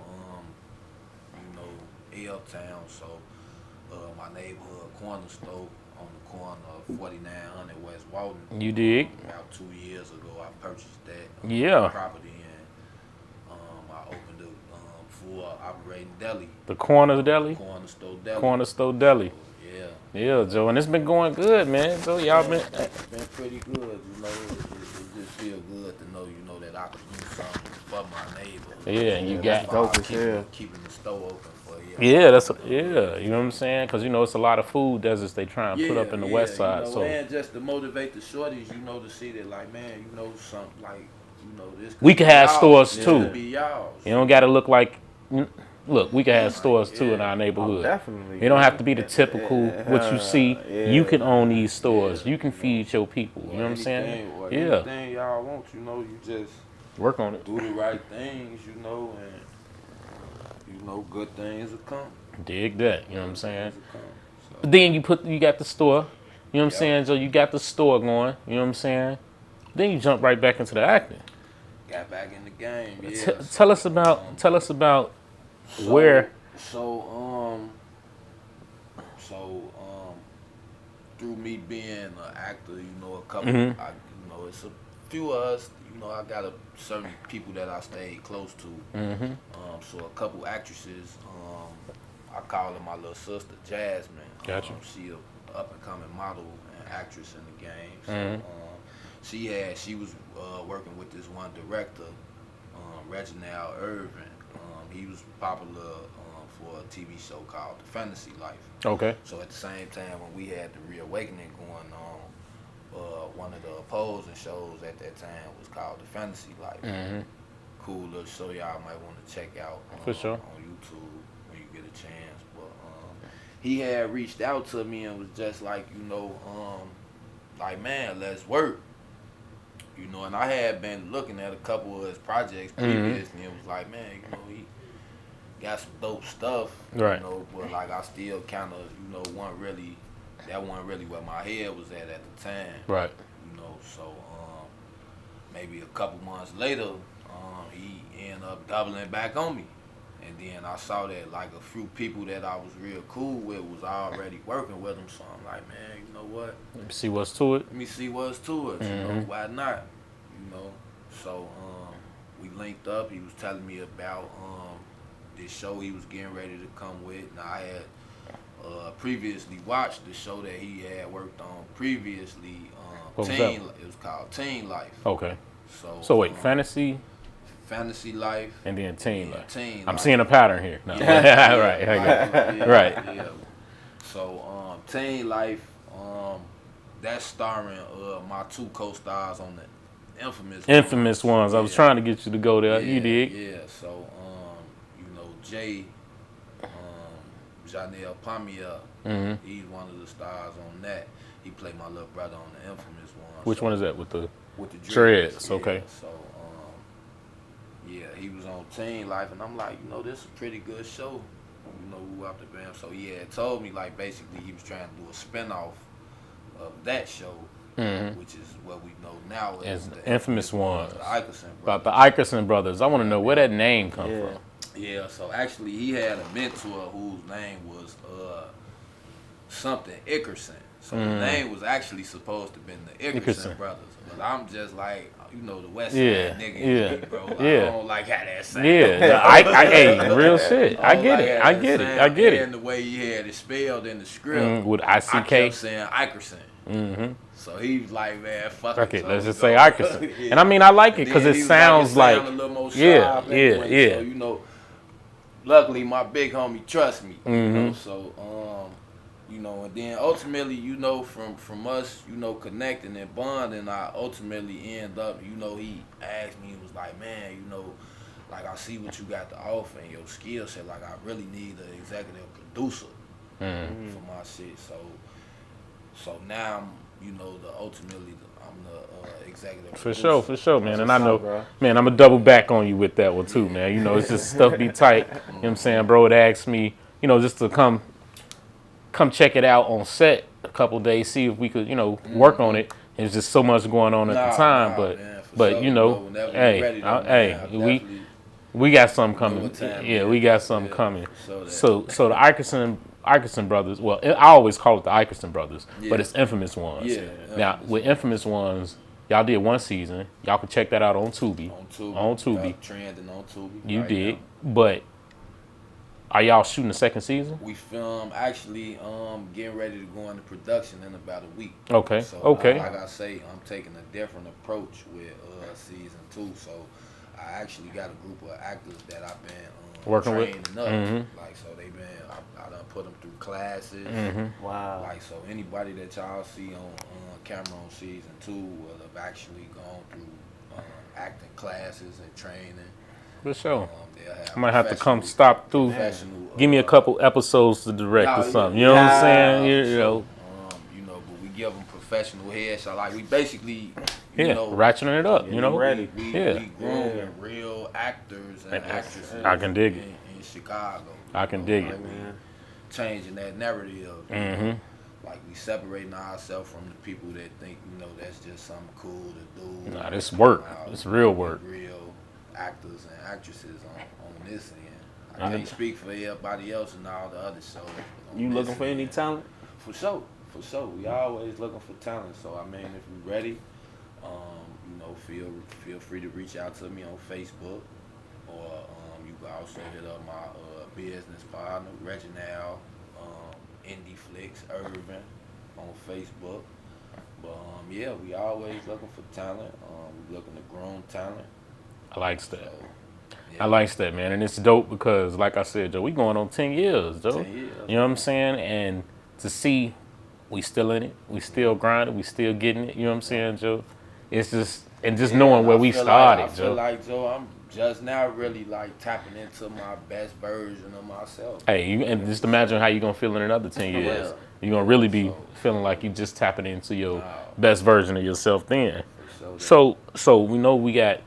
you know, L-Town. So my neighborhood corner store on the corner of 4900 West Walton. You dig? About 2 years ago, I purchased that property, and I opened a full operating deli. The Corner Deli? Corner Store Deli. Corner Store Deli. So, yeah, Joe, and it's been going good, man. So y'all been... It's been pretty good, you know. It just feel good to know, you know, that I could do something for my neighbors. Yeah, and you got... dope as hell. Keeping the store open for you. Yeah, you know what I'm saying? Because, you know, it's a lot of food deserts they try and put up in the west side. You know, so and just to motivate the shorties, you know, to see that, like, man, you know, something like, you know, this. We can have stores too. Be y'all. You don't got to look like... Look, we can have stores too in our neighborhood. Definitely. You don't have to be the typical what you see. You can own these stores. You can feed your people. You know what I'm saying? Anything y'all want, you know, you just work on it. Do the right things, you know, and you know, good things will come. Dig that. You know what I'm saying? But then you got the store. You know what I'm saying? So you got the store going. You know what I'm saying? Then you jump right back into the acting. Got back in the game. Tell us about where. Through me being an actor, you know, a couple, you know, it's a few of us, you know, I got certain people that I stayed close to. Mm-hmm. So a couple actresses. I call her my little sister, Jasmine. Gotcha. She a up and coming model and actress in the game. So Mm-hmm. she was working with this one director, Reginald Irvin. He was popular for a TV show called The Fantasy Life. Okay. So at the same time when we had the Reawakening going on, one of the opposing shows at that time was called The Fantasy Life. Mm-hmm. Cool little show y'all might want to check out For sure. on YouTube when you get a chance. But he had reached out to me and was just like, you know, like, man, let's work. You know, and I had been looking at a couple of his projects previously and was like, man, you know, he got some dope stuff. Right. You know, but like I still kind of, you know, wasn't really where my head was at the time. Right. You know, so maybe a couple months later, he ended up doubling back on me. And then I saw that like a few people that I was real cool with was already working with him. So I'm like, man, you know what? Let me see what's to it. Let me see what's to it. You know, why not? You know, so we linked up. He was telling me about this show he was getting ready to come with. Now I had previously watched the show that he had worked on previously. What was It that? was called Teen Life. Okay. So wait, Fantasy Fantasy Life and then Teen yeah, Life. Teen I'm Life. seeing a pattern here. No. Yeah. Right. I got it. Yeah, Right. Yeah. So Teen Life, that's starring my two co-stars on the Infamous ones. I was Yeah. trying to get you to go there. Yeah, You did. Yeah. So you know, Jay, Janelle Pamia, Mm-hmm. he's one of the stars on that. He played my little brother on the Infamous one. Which So, one is that with the with the dreads? Yeah. Okay. So yeah, he was on Teen Life, and I'm like, you know, this is a pretty good show. You know, who out the band. So he had told me like basically he was trying to do a spinoff of that show, which is what we know now As as the Infamous ones. the Ikerson About brothers. the Ikerson brothers. I want to know where that name come Yeah. from. Yeah, so actually he had a mentor whose name was something Ickerson. So the name was actually supposed to have been the Ickerson Ickerson. brothers. But I'm just like, you know, the West Yeah, Side nigga, yeah, in me, bro. Like, yeah. I don't like how that sounds. Yeah. Hey, real shit. I don't get like it. how I that get it. sound. I get And it. the way he had it spelled in the script, With I ICK. kept saying Ikerson. Mm-hmm. So he was like, man, fuck Okay, it. So let's we just say go. Ikerson. Yeah. And I mean, I like it And because then it he was sounds it like, sound a little more yeah, sharp anyway. yeah. So, you know, luckily my big homie trusts me. You know, so you know, and then ultimately, you know, from us, you know, connecting and bonding, I ultimately end up, you know, he asked me, he was like, man, you know, like I see what you got to offer and your skill set. Like I really need an executive producer for my shit. So now I'm, you know, I'm the executive producer. For sure, man. And I what's know, up, bro. man, I'm going to double back on you with that one too, man. You know, it's just stuff be tight. You know what I'm saying? Bro would ask me, you know, just to come check it out on set a couple days, see if we could, you know, work on it. There's just so much going on at the time, man, for but sure. you know, whenever you're hey, ready, though, man, I'll definitely we got something coming. what time Yeah, it we is. got something Yeah, coming. for sure So the Ikerson brothers. Well, I always call it the Ikerson brothers, Yeah. but it's Infamous ones. Yeah, Now Infamous with Infamous ones, y'all did one season. Y'all can check that out on Tubi. on Tubi. Trending on Tubi. You right did, now. but are y'all shooting the second season? We film actually getting ready to go into production in about a week. Okay. So Okay. like I say, I'm taking a different approach with season 2. So I actually got a group of actors that I've been Working with? training up. Mhm. Like so they've been I done put them through classes. Wow. Like so anybody that y'all see on camera on season 2 will have actually gone through acting classes and training. For sure. They'll have I might have to come professional- stop through. professional, Give me a couple episodes to direct Yeah, or something. yeah, You know what I'm yeah, saying? You So, know, you know, but we give them professional headshots. Like we basically, you yeah, know, ratcheting it up. Yeah, you know, ready. we Yeah. grooming real actors and actresses. I can dig it. in Chicago. I can dig it. Like, Man. changing that narrative. You Mm-hmm. know? Like we separating ourselves from the people that think, you know, that's just something cool to do. Nah, this work. Wow, It's real work. Real actors and actresses on this end. I And can't speak for everybody else and all the other shows. on You this looking for any end. talent? For sure. We always looking for talent. So I mean, if we ready, you know, feel free to reach out to me on Facebook, or you can also hit up my business partner, Reginald, Indie Flicks Irvin on Facebook. But yeah, we always looking for talent. We looking to grow talent. I likes that. So, I likes that, man, and it's dope because, like I said, Joe, we going on 10 years, Joe. 10 years. You know what I'm saying? And to see we still in it, we still grinding, we still getting it. You know what I'm saying, Joe? It's just knowing where we started, I Joe. feel like, Joe, I'm just now really like tapping into my best version of myself. Hey, and just imagine how you gonna feel in another 10 years. You're gonna really be feeling like you just tapping into your best version of yourself then. So we know we got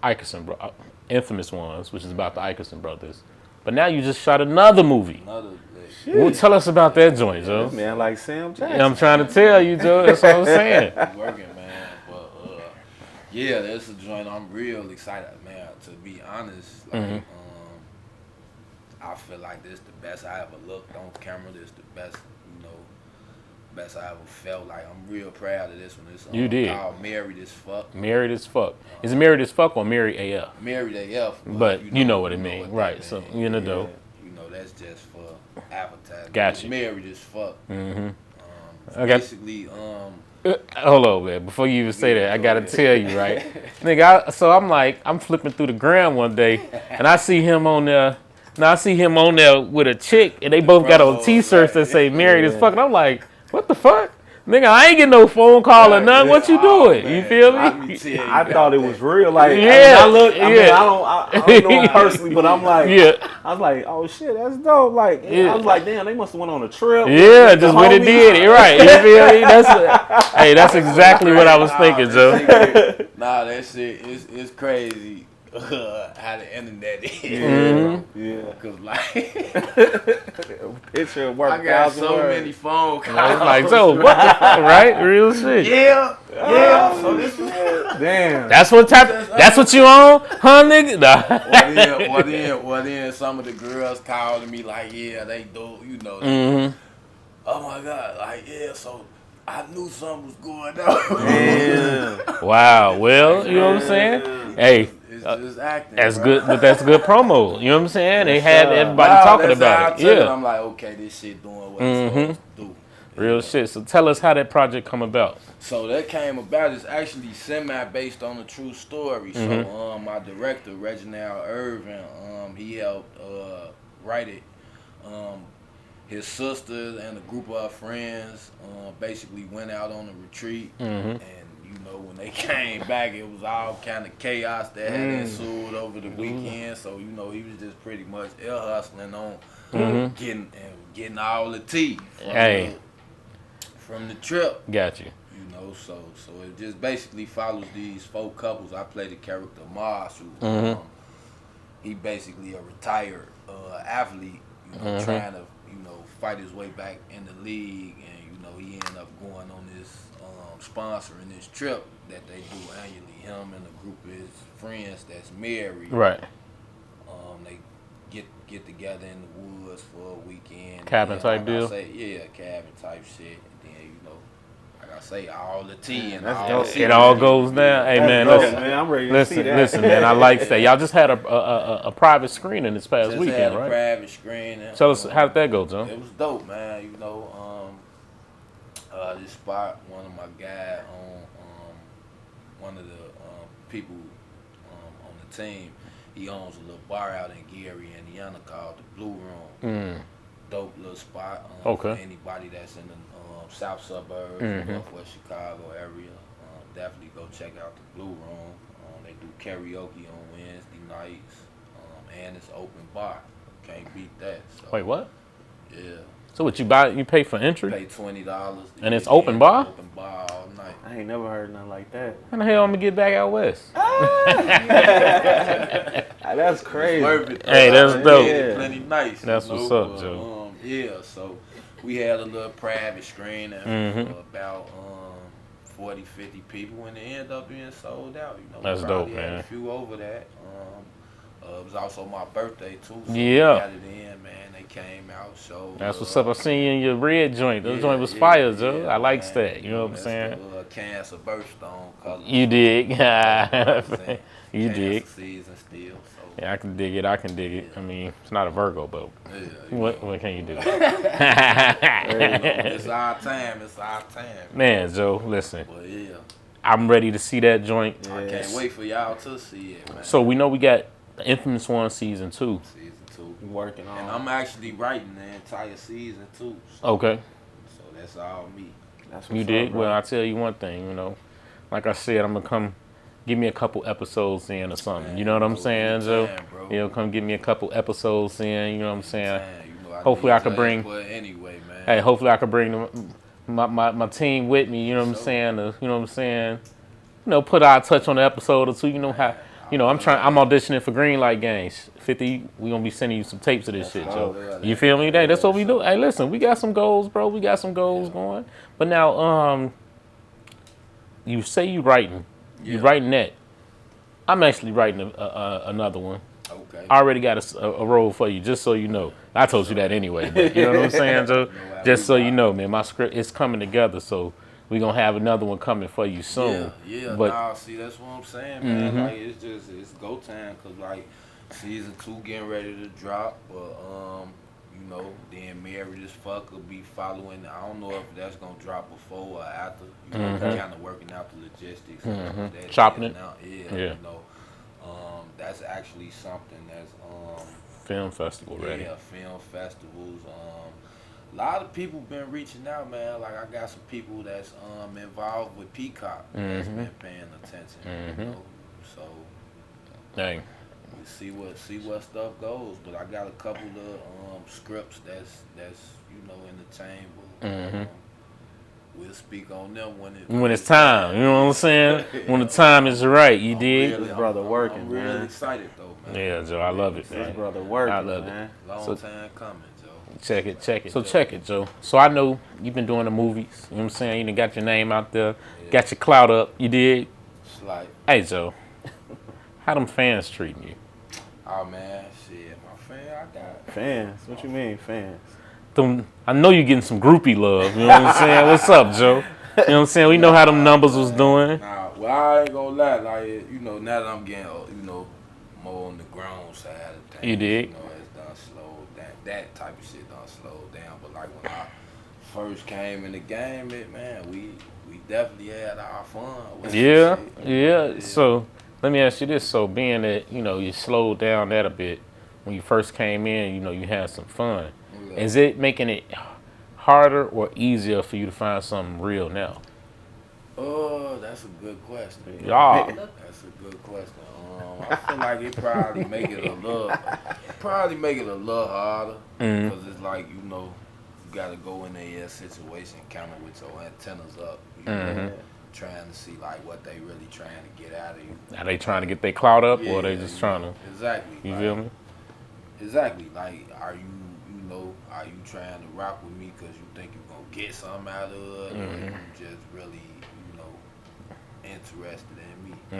Ikerson, bro, Infamous Ones, which is about the Ikerson brothers. But now you just shot another movie. Well, tell us about that joint, Joe. Man, like Sam Jackson. Yeah, I'm trying to tell you, Joe. That's what I'm saying. Working, man. But yeah, that's a joint I'm real excited, man. To be honest, like, I feel like this the best I ever looked on camera. This the best, you know, best I ever felt. Like, I'm real proud of this one. It's You did. called Married as Fuck. Married as Fuck. Is it Married as Fuck or Married AF? Married AF. But you know what it means, right? So you know, though. You know, that's just for advertising. Got you. Married as Fuck. Okay. Basically, Hold on, man. Before you even say that, I gotta tell you, right, nigga. So I'm flipping through the gram one day, and I see him on there. Now I see him on there with a chick, and they both got on T-shirts that say "Married as Fuck." And I'm like, what the fuck, nigga? I ain't getting no phone call or nothing. What you doing? You feel me? I thought it was real. Like, Yeah, I mean, yeah. I don't know him personally, but I'm like, Yeah. I was like, oh shit, that's dope. Like, Yeah. I was like, damn, they must have went on a trip. Yeah, with the just when it homies. did it, right? You feel me? That's exactly what I was thinking, Joe. Nah, that shit is crazy. How the internet is. Yeah. Cause like, Picture work. I got so many phone calls. I was like, so what the fuck, right? Real shit. Yeah. So this is Damn. That's what you on, huh, nigga? Nah. Well then some of the girls calling me like, yeah, they do, you know. Oh my God, like, yeah, so I knew something was going on. Damn. Wow. Well, you know what I'm saying? Hey, It's just acting. that's bro. good, but that's good promo. You know what I'm saying? They had everybody Nah, talking that's how about I it. took Yeah. I'm like, okay, this shit doing what it's supposed to do. Real shit. So tell us how that project come about. So that came about. It's actually semi-based on a true story. So my director, Reginald Irvin, he helped write it. His sisters and a group of her friends basically went out on a retreat, and you know, when they came back, it was all kind of chaos that had ensued over the weekend. So you know, he was just pretty much ill hustling on getting all the tea from the trip. Got you. You know, so it just basically follows these 4 couples. I play the character Mars, who he basically a retired athlete, you know, trying to, you know, fight his way back in the league, and you know, he ended up going on this sponsoring this trip that they do annually. Him and a group of his friends that's married. Right. They get together in the woods for a weekend. Cabin type deal? Cabin type shit. And then, you know, like I say, all the tea and That's all dope. the It all goes down. Hey, man, dope, listen. man. I'm ready to see that. Listen, man. I like that. Y'all just had a private screening this past Just weekend, had a right? private screening. Tell us, how did that go, John? It was dope, man. You know, this spot, one of my guys one of the people on the team, he owns a little bar out in Gary, Indiana called the Blue Room. Dope little spot. For anybody that's in the south suburbs, northwest Chicago area, definitely go check out the Blue Room. They do karaoke on Wednesday nights, and it's open bar. Can't beat that. So, Wait, what? Yeah. So what, you pay for entry? Pay $20. And it's open bar? Open bar all night. I ain't never heard nothing like that. How the hell I'm gonna get back out west? That's crazy. Worth it, though. Hey, that's dope. Yeah. Plenty nice. That's you know, what's up, but, Joe. Yeah, so we had a little private screening for about 40, 50 people, and it ended up being sold out. You know, That's we dope, probably had man. a few over that. It was also my birthday too. So Yeah. we got it in, man. They came out, so That's what's up. I seen you in your red joint. That joint was fire, Joe. I likes that. You know what I'm saying? The Cancer birthstone color. You dig? You dig. Season still. So. Yeah, I can dig it. I mean, it's not a Virgo, but what can you do? It's our time. Man, Joe, listen. But yeah. I'm ready to see that joint. Yes. I can't wait for y'all to see it, man. So we know we got the Infamous One season 2. Season 2. We working on. And I'm actually writing the entire season 2. So, okay. So that's all me. That's you dig? Well, I tell you one thing. You know, like I said, I'm gonna come. Give me a couple episodes in or something. Man, you know what I'm saying, Joe? You know, come give me a couple episodes in. You know what I'm saying? Hopefully I could bring. But anyway, man. Hey, hopefully I could bring my team with me. You know what I'm saying? You know what I'm saying? You know, put our touch on the episode or two. You know how? You know, I'm auditioning for Greenlight Games. 50, we gonna be sending you some tapes of this shit, Joe. You feel me? That's what we do. Hey, listen, we got some goals, bro. We got some goals going. But now, you say you writing. You writing that. I'm actually writing another one. Okay. I already got a role for you, just so you know. I told you that anyway, but you know what I'm saying, Joe? Just so you know, man, my script is coming together, so we're going to have another one coming for you soon. Yeah, but, nah, see, that's what I'm saying, man. Like, it's go time, because, like, season 2 getting ready to drop, but, you know, then Married as Fuck will be following. I don't know if that's going to drop before or after. You know, kind of working out the logistics. Chopping it. Yeah. You know, that's actually something that's film festival ready. Yeah, film festivals. A lot of people been reaching out, man. Like I got some people that's involved with Peacock that's been paying attention. You know? So dang. We see what stuff goes. But I got a couple of scripts that's you know in the chamber. We'll speak on them when it's time. You know what I'm saying? When the time is right, you dig? This brother working, I'm man. really excited though, man. Yeah, Joe, I love it, man. This brother working, I love man. Long time coming, Joe. Check it. So check it, Joe. So I know you've been doing the movies. You know what I'm saying? You done got your name out there, got your clout up. You dig? It's like, hey, Joe, how them fans treating you? Oh man, shit, my fan, I got fans. What you mean, fans? I know you're getting some groupie love. You know what I'm saying? What's up, Joe? You know what I'm saying? We know how them numbers was doing. Nah, well, I ain't gonna lie. Like, you know, now that I'm getting, you know, more on the grown side of things. You dig? You know, it's done slowed down. That type of shit done slowed down. But like when I first came in the game, man, we definitely had our fun. Yeah. So let me ask you this. So being that, you know, you slowed down that a bit when you first came in, you know, you had some fun. Yeah. Is it making it harder or easier for you to find something real now? That's a good question. Yeah. That's a good question. I feel like it probably make it a little harder because it's like, you know, you got to go in a situation kind of with your antennas up, you know, trying to see like what they really trying to get out of you. Are they trying to get their clout up, or are they just trying to? Exactly. You feel me? Exactly. Like, are you trying to rock with me because you think you're gonna get something out of it, or you just really, you know, interested in me? That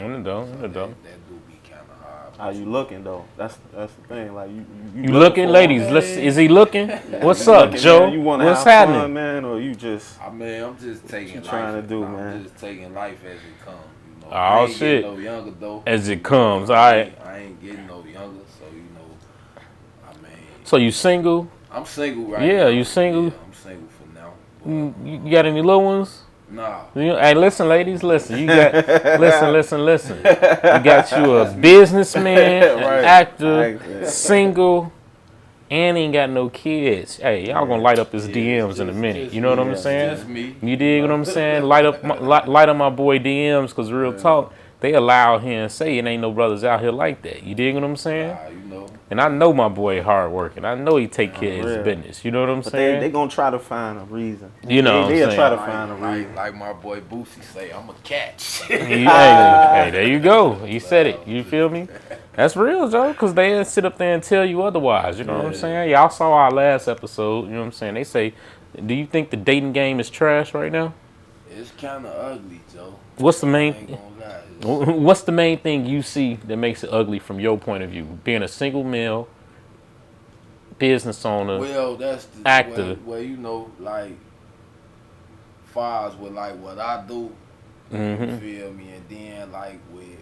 do be kind of hard. How you looking though? That's the thing. Like you looking, ladies. Is he looking? What's up, looking, Joe? Man? You want to What's have happening, fun, man, or you just? I mean, I'm just taking what you life. Trying to do, I'm man. just taking life as it comes. You know, Oh, I ain't shit. getting no younger though. As it comes, all right. I ain't getting no younger, so you know. I mean. So you single? I'm single right now. Yeah, you single? Yeah, I'm single for now. You got any little ones? Nah. Hey, listen, ladies, listen. You got listen. You got you a businessman, Right. actor, single, and ain't got no kids. Hey, y'all gonna light up his DMs in a minute. You know what I'm saying? Just me. You dig what I'm saying? Light up my boy DMs, because real talk, they allow him to say it ain't no brothers out here like that. You dig what I'm saying? You know. And I know my boy hard working. I know he take care of his business. You know what I'm saying? They gonna try to find a reason. You know what I'm they'll saying? try to find a reason. Like my boy Boosie say, I'm a catch. hey, there you go. You said it. You feel me? That's real, Joe, because they sit up there and tell you otherwise. You know what I'm saying? Y'all saw our last episode. You know what I'm saying? They say, do you think the dating game is trash right now? It's kind of ugly, Joe. What's the main? I ain't gonna lie. What's the main thing you see that makes it ugly from your point of view? Being a single male, business owner, well, that's the actor. Well, you know, like, far as with like what I do, You feel me? And then like with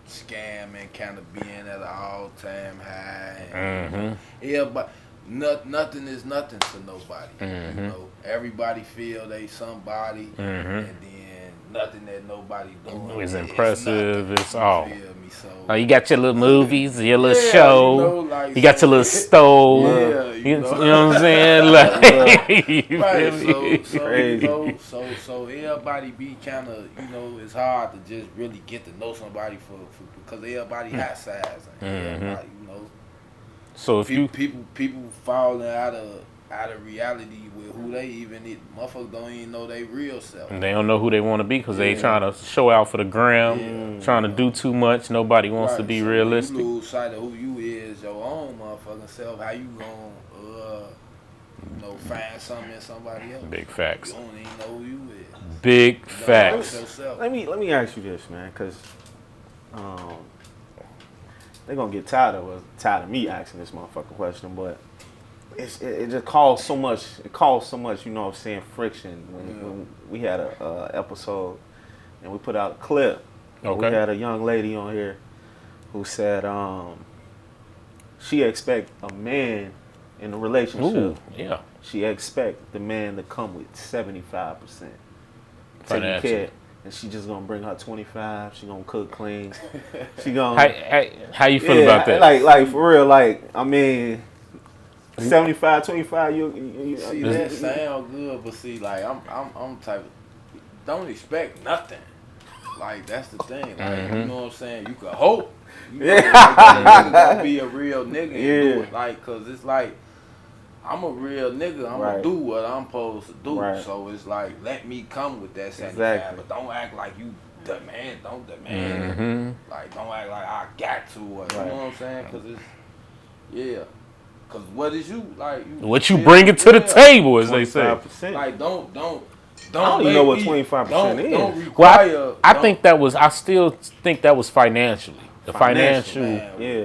scamming kind of being at an all-time high. And, yeah, but nothing is nothing to nobody. You know, everybody feel they somebody, and then nothing that nobody doing It's impressive. It's all. You feel me? So You got your little movies, your little show. You know, like, you got your little stove. Yeah, you know what I'm saying? Like, you right. feel me? So everybody be kind of, you know, it's hard to just really get to know somebody for because everybody hot size. Everybody, you know. So if people falling out of reality with who they even need. Motherfuckers don't even know they real self. they don't know who they want to be because they trying to show out for the gram, trying to do too much. Nobody wants to be realistic. You lose sight of who you is, your own motherfucking self. How you gonna, you know, find something in somebody else? Big facts. You don't even know who you is. Big facts. Let me ask you this, man, because they're gonna get tired of me asking this motherfucking question, but it just caused so much. It caused so much, you know what I'm saying, friction when we had a episode and we put out a clip. Okay. We had a young lady on here who said she expect a man in a relationship. Ooh, yeah. She expect the man to come with 75%. Taking Financial. care. And she just gonna bring her 25. She gonna cook clean. She gonna. How you feel about that? Like for real. Like I mean, 75, 25. You see, that sound good, but see, like I'm type of don't expect nothing. Like that's the thing. Like you know what I'm saying. You could hope. You know, like, that nigga gonna be a real nigga and do it. Like, cause it's like. I'm a real nigga. I'm gonna do what I'm supposed to do. Right. So it's like, let me come with that 75, but don't act like you demand. Don't demand. Like, don't act like I got to. Or, you know what I'm saying? Because it's, Because what is you like? What you bring it to the table, as they say. Like, don't. I don't even know what 25% is. Don't require. I think that was. I still think that was financially. The financial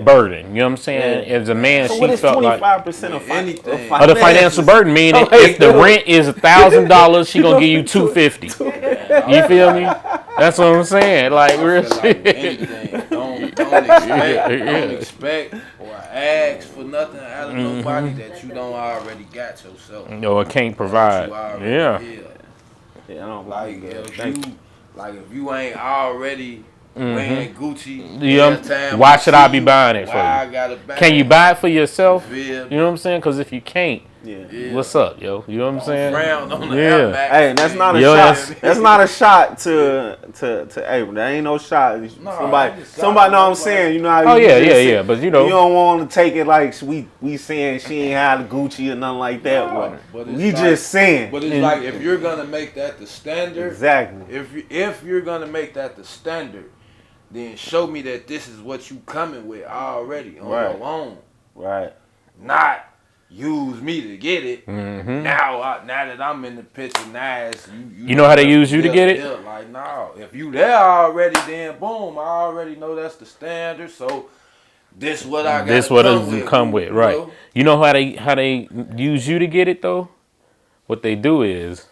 burden, you know what I'm saying? As a man, so she what is felt 25% like of anything? The financial burden. Meaning, if the rent is $1,000, she gonna give you $250. You feel me? That's what I'm saying. Like real shit. Anything. Don't expect or ask for nothing out of nobody that you don't already got yourself. No, it can't provide. Yeah. I don't like if you ain't already. Wearing Gucci. Why should I be buying it for you? I gotta buy Can you buy it for yourself? You know what I'm saying? Because if you can't, what's up, yo? You know what I'm saying? Hey, that's not a shot. That's not a shot to Abram. That ain't no shot. Somebody know what I'm saying. You know how yeah. But you know, you don't want to take it like we saying she ain't had the Gucci or nothing like that. But we just saying. But it's like if you're gonna make that the standard. Exactly. If you're gonna make that the standard. Then show me that this is what you coming with already on your own. Right. Not use me to get it. Now that I'm in the picture, nice. You know how they use you to get it? Like, no. If you there already, then boom, I already know that's the standard. So this what I got. This what it come with, right? Know? You know how they use you to get it though? What they do is,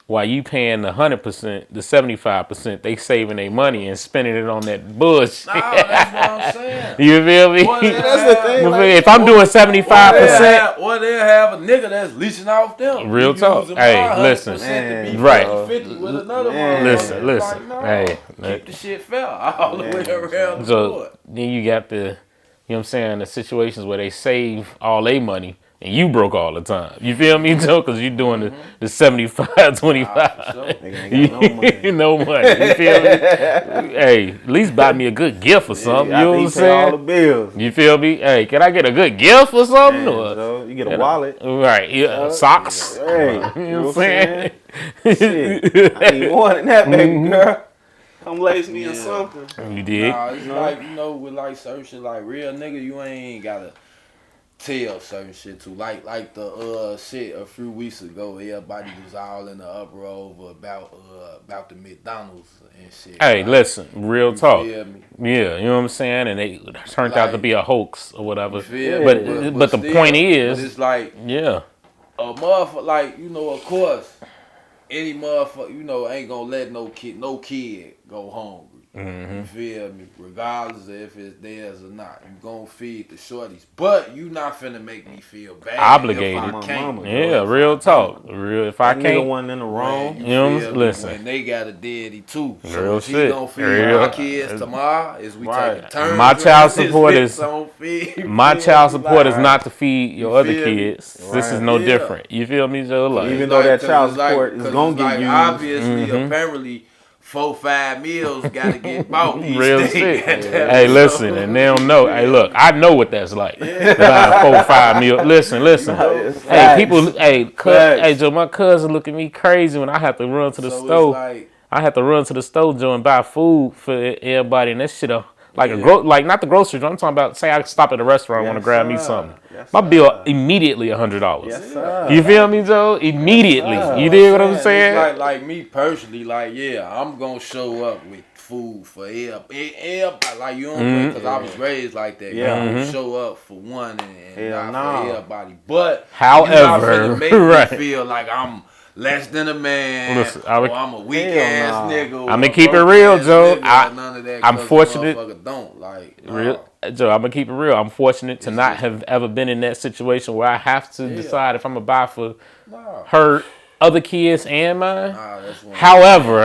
while you paying the 100%, the 75%, they saving their money and spending it on that bullshit. No, that's what I'm saying. You feel me? That's the thing. Like, if I'm doing 75%, or they'll have a nigga that's leeching off them. Real talk. Hey, listen. Right. 50 with another one. Listen. Like, no, hey, keep the shit fair all the way around the board. Then you got you know what I'm saying, the situations where they save all their money. And you broke all the time. You feel me, Joe? Because you doing the 75-25. Sure. No money. You feel me? Hey, at least buy me a good gift or something. You know what I'm saying? All the bills. You feel me? Hey, can I get a good gift or something? You get a wallet. Right. Yeah, socks. Hey, you know what I'm saying? Shit. I ain't wanting that, baby girl. Come lace me or something. You did? Nah, it's like, with like certain shit, like real nigga, you ain't gotta tell certain shit too. Like the shit a few weeks ago, everybody was all in the uproar over about the McDonald's and shit. Hey, listen, real talk. Feel me? Yeah, you know what I'm saying? And they turned out to be a hoax or whatever. But the point is, it's like a motherfucker, like, of course, any motherfucker, you know, ain't gonna let no kid go hungry. You feel me? Regardless of if it's theirs or not, you gonna feed the shorties, but you not finna make me feel bad. Obligated. If I can't, Yeah, real talk. Real. If I can't, one in the wrong. You know, listen. And they got a daddy too. So Real if he shit. gonna feed Real. my kids tomorrow, is we taking turns? My child support is Like, not to feed your other feel me? kids. This is no different. You feel me, Joe? Like, Even though that child support is gonna get used. Obviously, apparently, 4-5 meals gotta get bought. real shit. Hey, listen, and they don't know. Hey, look, I know what that's like. Buying 4-5 meals. Listen. Hey, people. Hey, Joe, my cousin look at me crazy when I have to run to the store. I have to run to the store, Joe, and buy food for everybody, and that shit like not the grocery store. I'm talking about, say I stop at a restaurant, want to grab me something. My bill immediately $100. Yes, sir. You feel me, Joe? Immediately. You dig what I'm saying? It's like me personally, I'm gonna show up with food for everybody. Like, you don't because I was raised like that. Yeah. You don't show up for one and not for everybody. But however, you're not finna make me feel like I'm less than a man. Listen, I'm a weak ass nigga. I'm gonna keep it real, Joe. I'm fortunate. Don't like Real, Joe, I'm gonna keep it real. I'm fortunate to not have ever been in that situation where I have to decide if I'm gonna buy for her, other kids, and mine. However,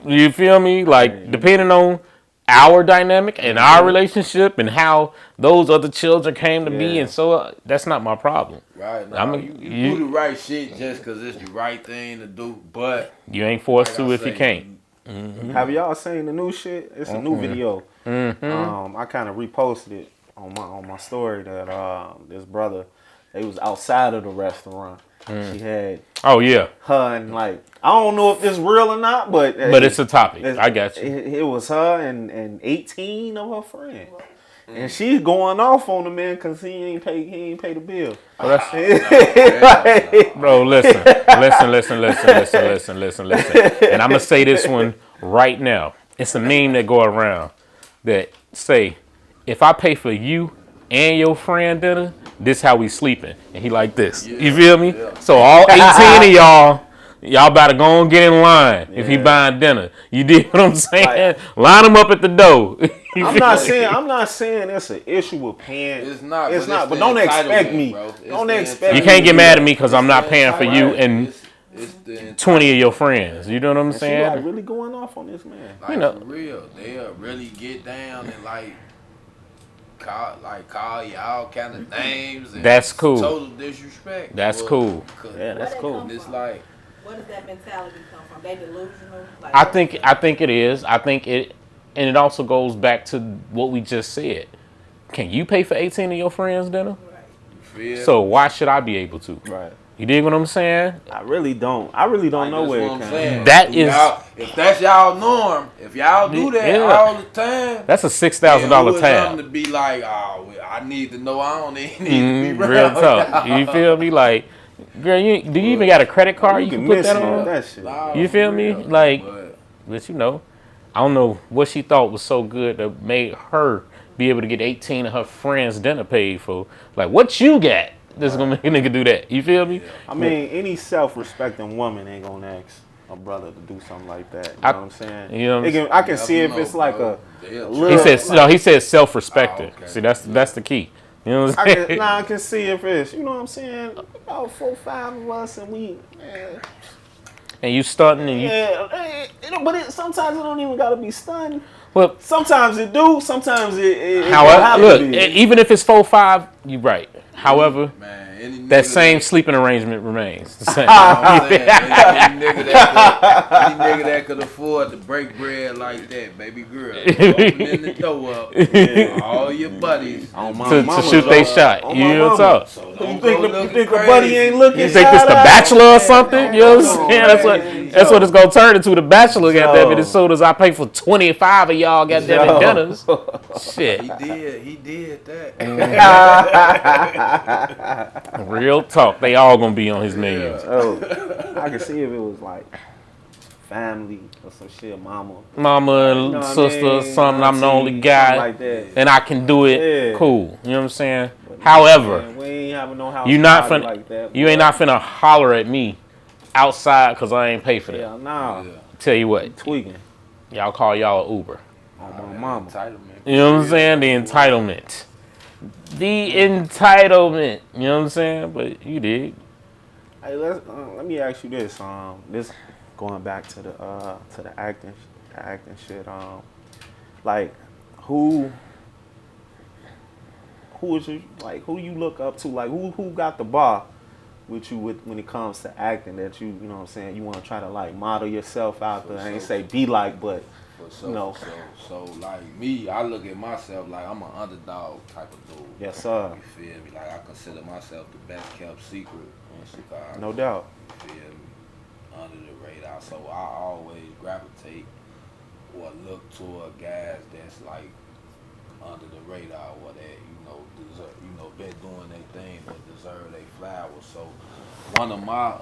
you feel me? Like, depending on our dynamic and our relationship and how those other children came to be, and so that's not my problem. Right. Now, you do the right shit just because it's the right thing to do, but you ain't forced to if you can't. Have y'all seen the new shit? It's a new video. I kind of reposted it on my story that this brother, they was outside of the restaurant. She had her and, like, I don't know if this real or not, but it's a topic. I got you. It was her and 18 of her friends. And she's going off on the man because he ain't pay the bill. Bro, listen. And I'm gonna say this one right now. It's a meme that go around that say, if I pay for you and your friend dinner, this how we sleeping. And he like this. You feel me? So all 18 of y'all better go and get in line if he buying dinner. You dig what I'm saying? Line them up at the door. I'm not saying it's an issue with paying. It's not. But don't expect me. Don't expect. You can't get mad at me because I'm not paying for you and 20 of your friends. You know what I'm saying? She like really going off on this man. Like, for real, they'll really get down and call you all kind of names. And that's cool. Total disrespect. That's cool. Yeah, that's cool. And it's like, where does that mentality come from? They delusional? Like, I think it is. I think it, and it also goes back to what we just said. Can you pay for 18 of your friends' dinner? Right. So why should I be able to? Right. You dig what I'm saying? I really don't know where it comes from. That is, if that's y'all norm, if y'all do that all the time, that's a $6,000 tab. To be like, I need to know. I don't need to be real tough. You feel me? Like, girl, do you even got a credit card you can put that on? That shit. You feel me? Like, but you know, I don't know what she thought was so good that made her be able to get 18 of her friends' dinner paid for. Like, what you got? This is gonna make a nigga do that. You feel me? I mean, any self-respecting woman ain't gonna ask a brother to do something like that. You know what I'm saying? You know, I can see if it's like a little, he said self-respecting. Okay. See, that's the key. You know what I'm saying? I can see if it's, you know what I'm saying, about 4-5 of us and we, and you stunting and you. But sometimes it don't even gotta be stunting. Well, sometimes it do. Sometimes it however, look, even if it's 4-5, you right. However, that same sleeping arrangement remains the same. Any nigga that could afford to break bread like that, baby girl, opening the door up, all your buddies to shoot they shot. You know what's up? So you think the buddy ain't looking? You think this the Bachelor or something? You know what I'm saying? That's what it's gonna turn into. The Bachelor, goddamn it. As soon as I pay for 25 of y'all, goddamn it, dinners. Shit. He did that. Real talk. They all gonna be on his millions. Oh, I can see if it was like family or some shit, mama and sister, something. I'm the only guy, like that, and I can do it. Yeah. Cool. You know what I'm saying? But however, we ain't having no house you ain't not finna holler at me outside because I ain't pay for that. Yeah, nah. Yeah. Tell you what, Tweaking. y'all call y'all an Uber. On my mama. Entitlement. You know what I'm saying? The entitlement. The entitlement. You know what I'm saying? But you did. Hey, let me ask you this. This going back to the acting shit. Like, who is you, like, who you look up to? Like, who got the bar with you when it comes to acting that you know what I'm saying, you want to try to like model yourself out there? I ain't say be like, but you know. So like me, I look at myself like I'm an underdog type of dude. Yes, sir. You feel me? Like I consider myself the best kept secret in Chicago. No doubt. You feel me? Under the radar. So I always gravitate or look toward guys that's like under the radar or that, deserve, been doing their thing but deserve their flowers. So one of my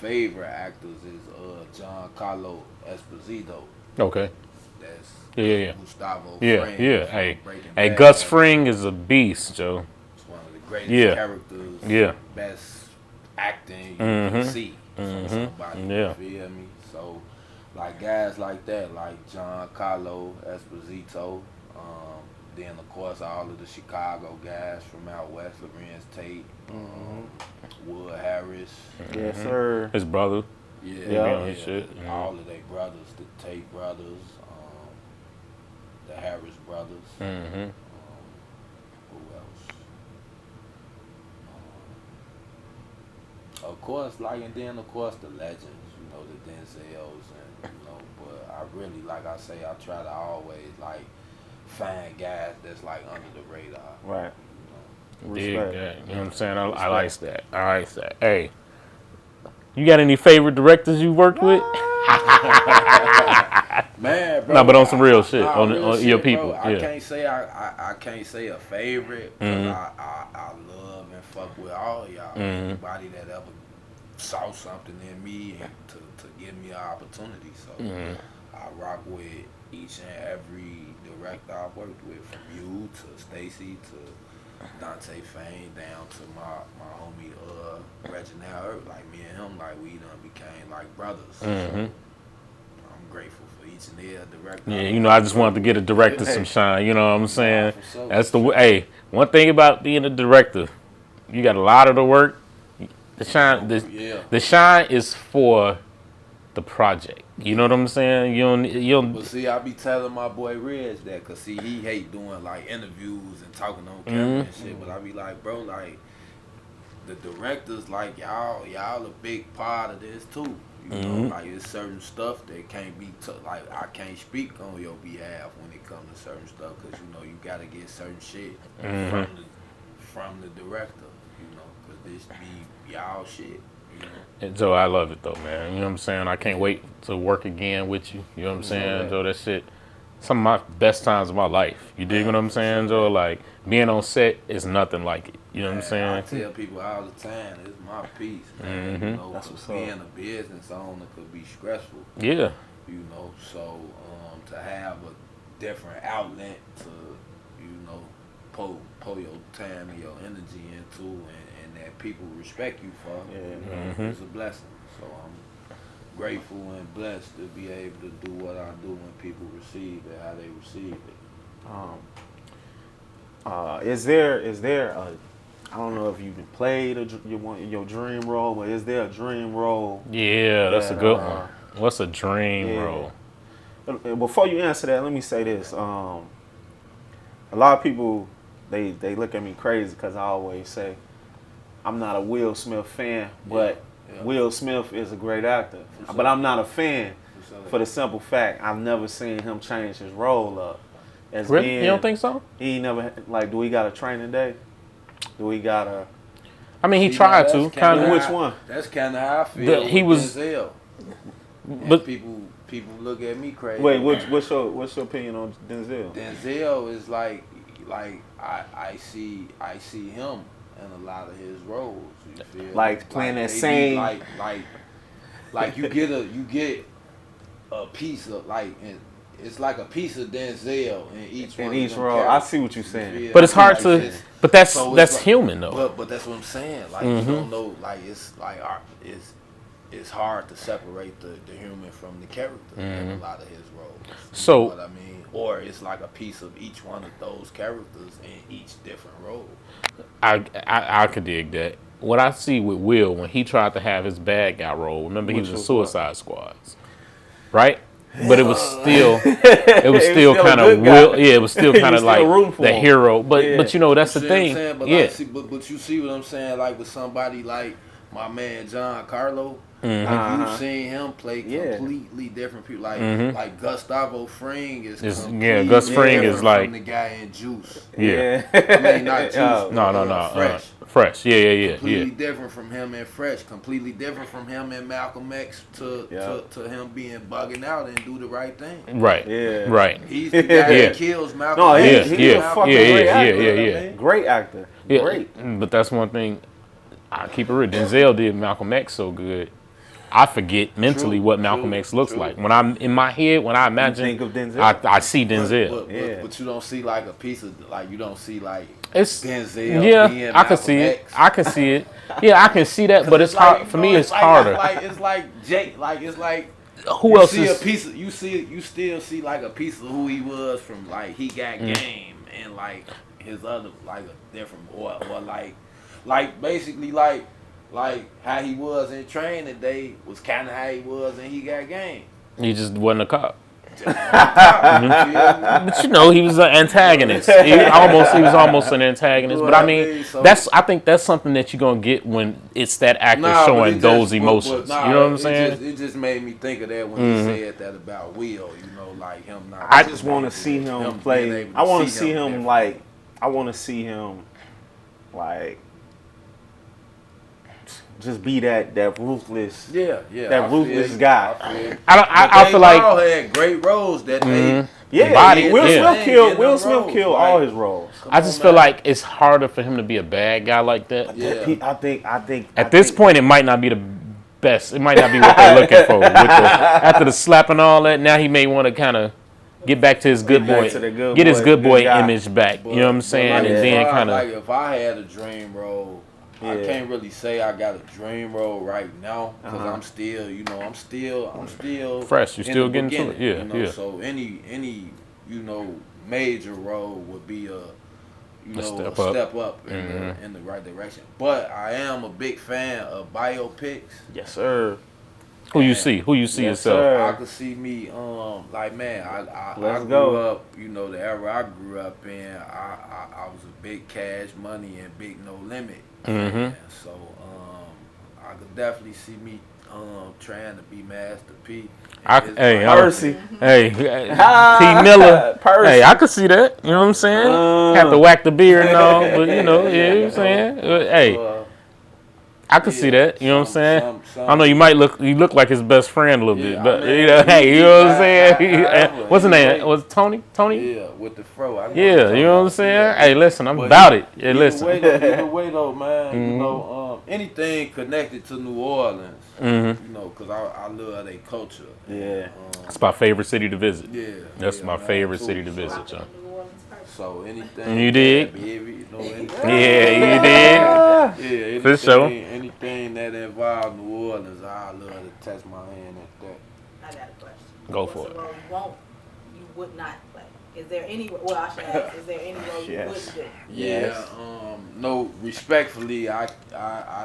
favorite actors is Giancarlo Esposito. Okay. That's Yeah. Gustavo Yeah, Fring. yeah. Hey, Bad. Gus Fring is a beast, Joe. It's one of the greatest characters. Yeah. Best acting you can see from somebody. Yeah. You feel me? So, like guys like that, like Giancarlo Esposito. Then of course all of the Chicago guys from out west, Lorenz Tate, Wood Harris. Yes, sir. His brother. Yeah. Shit. All of their brothers, the Tate brothers, the Harris brothers. Mm-hmm. Who else? Of course, and then of course the legends, the Denzels, and but I really, like I say, I try to always find guys that's under the radar. Right. Dig Respect. that. You know what I'm saying? I like that. I like that. Hey, you got any favorite directors you worked with? Man, bro. No, but on some real shit, Nah, on real your shit, people. Bro. Yeah. I can't say a favorite, because I love and fuck with all y'all. Anybody that ever saw something in me and to give me an opportunity. So I rock with each and every director I've worked with, from you to Stacy to Dante Fane down to my homie Reginald. Like me and him, we done became like brothers. So I'm grateful for each and every director. Yeah, I just wanted to get a director some shine. You know what I'm saying? for sure. That's the way. Hey, one thing about being a director, you got a lot of the work. The shine, the shine is for the project. You know what I'm saying? You don't. But see, I be telling my boy Reg that, cause see, he hate doing interviews and talking on camera and shit. But I be like, bro, the directors, y'all a big part of this too. You know, it's certain stuff that can't be I can't speak on your behalf when it comes to certain stuff, cause you gotta get certain shit from the director. Cause this be y'all shit. And Joe, I love it though, man. You know what I'm saying? I can't wait to work again with you. You know what I'm saying, Joe? That shit, some of my best times of my life. You dig what I'm saying, Joe? Being on set is nothing like it. You know what I'm saying? I tell people all the time, it's my piece, man. That's what's being up. a business owner could be stressful. Yeah. So to have a different outlet to, pour your time and your energy into, and that people respect you for, it's a blessing. So I'm grateful and blessed to be able to do what I do when people receive it, how they receive it. Is there a, I don't know if you played your dream role, but is there a dream role? Yeah, that's a good one. What's a dream role? Before you answer that, let me say this. A lot of people, they look at me crazy because I always say I'm not a Will Smith fan, but Will Smith is a great actor. But I'm not a fan for the simple fact I've never seen him change his role up. Really? You don't think so? He never, do we got a training day? Do we got a... I mean, he tried to. Kind of. Which one? That's kind of how I feel. He was... Denzel. But people look at me crazy. Wait, what's your opinion on Denzel? Denzel is I see him in a lot of his roles. You feel Playing that same you get a piece of it's like a piece of Denzel in each one. In each role, I see what you're saying. But it's hard to. But that's human though. But that's what I'm saying. You don't know. it's hard to separate the human from the character in a lot of his roles. So, you know what I mean? Or it's like a piece of each one of those characters in each different role. I could dig that. What I see with Will when he tried to have his bad guy role, remember he was in Suicide Squads, right? But it was still kind of Will. Yeah, it was still kind of like the hero. But you know that's the thing. But yeah. But you see what I'm saying? Like with somebody like my man John Carlo. Like you've seen him play completely different people. Like Gustavo Fring is completely Gus Fring is from like the guy in Juice. Yeah. I mean not Juice. No. Fresh. Fresh. Yeah. Completely different from him in Fresh. Completely different from him in Malcolm X to him being bugging out and do the right thing. Right. Yeah. Right. He's the guy that kills Malcolm. No, X. he's a fucking great actor. Yeah. Great actor. Yeah. Great. But that's one thing. I keep it real. Denzel did Malcolm X so good. I forget mentally what Malcolm X looks like. When I'm in my head, when I imagine, you think of Denzel. I see Denzel. But you don't see like a piece of like you don't see like It's Denzel. yeah, being I can see Malcolm it. X. I can see it. Yeah, I can see that. But it's like, hard for me. It's harder. It's like Jake. Like it's like Who else see is? a piece of you still see like a piece of who he was from like he got game and like his other like a different or like basically like how he was in Training Day was kind of how he was and he got game. He just wasn't a cop. But you know, he was an antagonist. He was almost an antagonist. But I mean, I think that's something that you're gonna get when it's that actor showing those emotions. You know what I'm saying? It just made me think of that when he said that about Will. You know, like him not. I just want to see him play. I want to see him like. I want to see him like. Just be that ruthless, that ruthless guy. I feel like all had great roles that they. Will Smith killed all his roles. I just feel like it's harder for him to be a bad guy like that. I think at this point it might not be the best. It might not be what they're looking for. After the slap and all that, now he may want to kind of get back to his good boy, get his good boy image back. You know what I'm saying? Like, and then kind of like if I had a dream role. I can't really say I got a dream role right now because I'm still, I'm still fresh. You still getting to it, yeah. So any major role would be a step up in the right direction. But I am a big fan of biopics. Yes, sir. Who you see yourself? Sir. I could see me, I grew up, the era I grew up in. I was a big Cash Money and Big No Limit. So I could definitely see me trying to be Master P. Percy. Hey, T. Miller. Percy. Hey, I could see that. You know what I'm saying? Have to whack the beard and all, but you know what I'm saying? Hey. I could see that, you know what I'm saying? I know you look like his best friend a little bit, but hey, you know what I'm saying? What's his name? Was it Tony? Yeah, with the fro. You know what I'm saying? Hey, listen, I'm about it. Yeah, listen. Either way though, man, anything connected to New Orleans, because I love their culture. Yeah. It's my favorite city to visit. Yeah. That's my favorite city to visit, John. So anything. You did? Anything, Yeah, you did. anything, for sure. Anything that involves New Orleans, I love to test my hand at that. I got a question. Go for it. What's a role you would not play? Is there any? Well, I should ask. Is there any role you would do? Yeah. No. Respectfully, I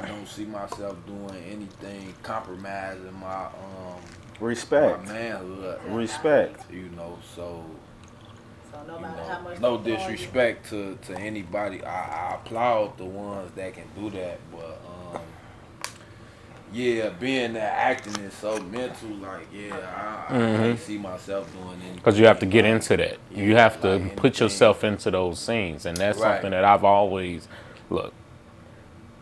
don't see myself doing anything compromising my respect. my manhood. Respect. So. No matter how much. No disrespect to anybody. I applaud the ones that can do that, but being that acting is so mental, like I can't see myself doing anything. Because you have to get into that. You have to put yourself into those scenes, and that's something that I've always look.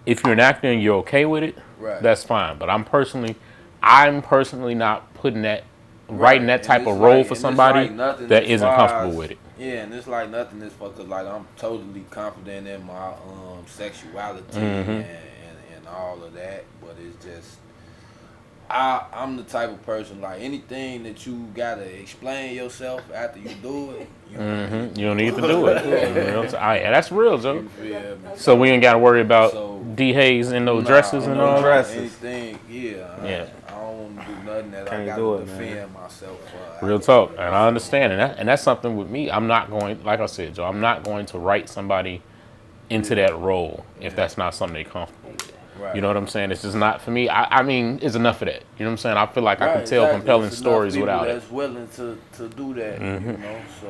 If you're an actor and you're okay with it, that's fine. But I'm personally not putting that. Writing that type of role for somebody that isn't comfortable with it. Yeah, and it's like nothing is because like I'm totally confident in my sexuality and all of that, but it's just I'm the type of person like anything that you gotta explain yourself after you do it. You don't need to do it. That's real, Joe. So we ain't got to worry about D. Hayes in those dresses and all that. Anything, can't gotta do it, defend man. myself. Real talk, and I understand, and that's something with me. I'm not going, like I said, Joe. I'm not going to write somebody into that role if that's not something they're comfortable with. Right. You know what I'm saying? It's just not for me. I mean, it's enough of that. You know what I'm saying? I feel like I can tell exactly. compelling It's stories enough people without it. that's willing to do that, you know. So,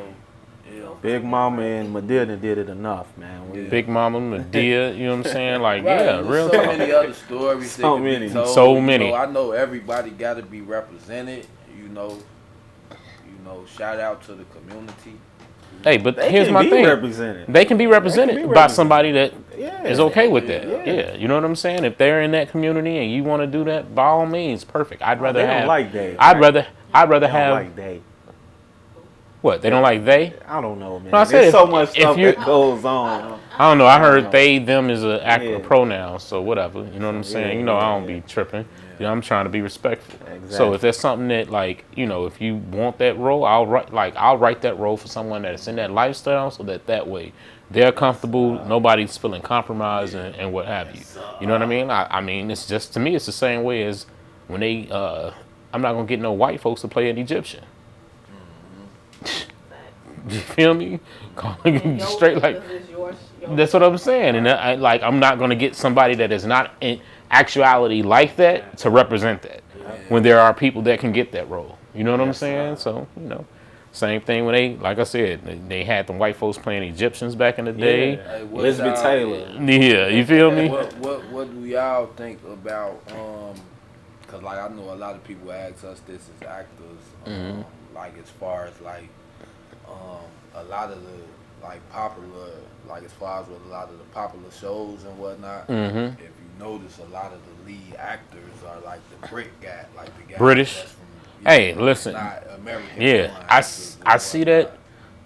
yeah. Big Mama and Medina did it enough, man. Big Mama, Medea, you know what I'm saying? Like, Right, yeah, there's real so talk. many other stories. So that many. Be told. So many. You know, I know everybody got to be represented. You know, shout out to the community. Hey, but They here's can my be thing. represented. They can be represented be by represented. somebody that Yeah. is okay with that. Yeah. Yeah, you know what I'm saying? If they're in that community and you want to do that, by all means, perfect. I'd rather They have. don't like Dave. I'd rather They don't have. like Dave. What? They don't like they? I don't know, man. No, I said There's if- so much if stuff you- that goes on. I don't know. I heard they, them is a Yeah. pronoun, so whatever. You know what I'm saying? You know, I don't be tripping. You know, I'm trying to be respectful. Exactly. So if there's something that, like, you know, if you want that role, I'll write that role for someone that's in that lifestyle, so that way they're comfortable, nobody's feeling compromised, and what have you. You know what I mean? I mean, it's just, to me, it's the same way as when they. I'm not gonna get no white folks to play an Egyptian. You feel me? Calling you straight like. That's what I'm saying, and I'm not gonna get somebody that is not in actuality like that to represent that. When there are people that can get that role, you know what I'm saying? So same thing when they, like I said, they had them white folks playing Egyptians back in the day. Hey, Elizabeth Taylor. Yeah, you feel me? What do y'all think about? Cause like I know a lot of people ask us this as actors, like as far as like a lot of the like popular, like as far as with a lot of the popular shows and whatnot. If you notice, a lot of the lead actors are like the Brit guy, like the guy British. that's from, Hey, listen. not American. Yeah, I see that.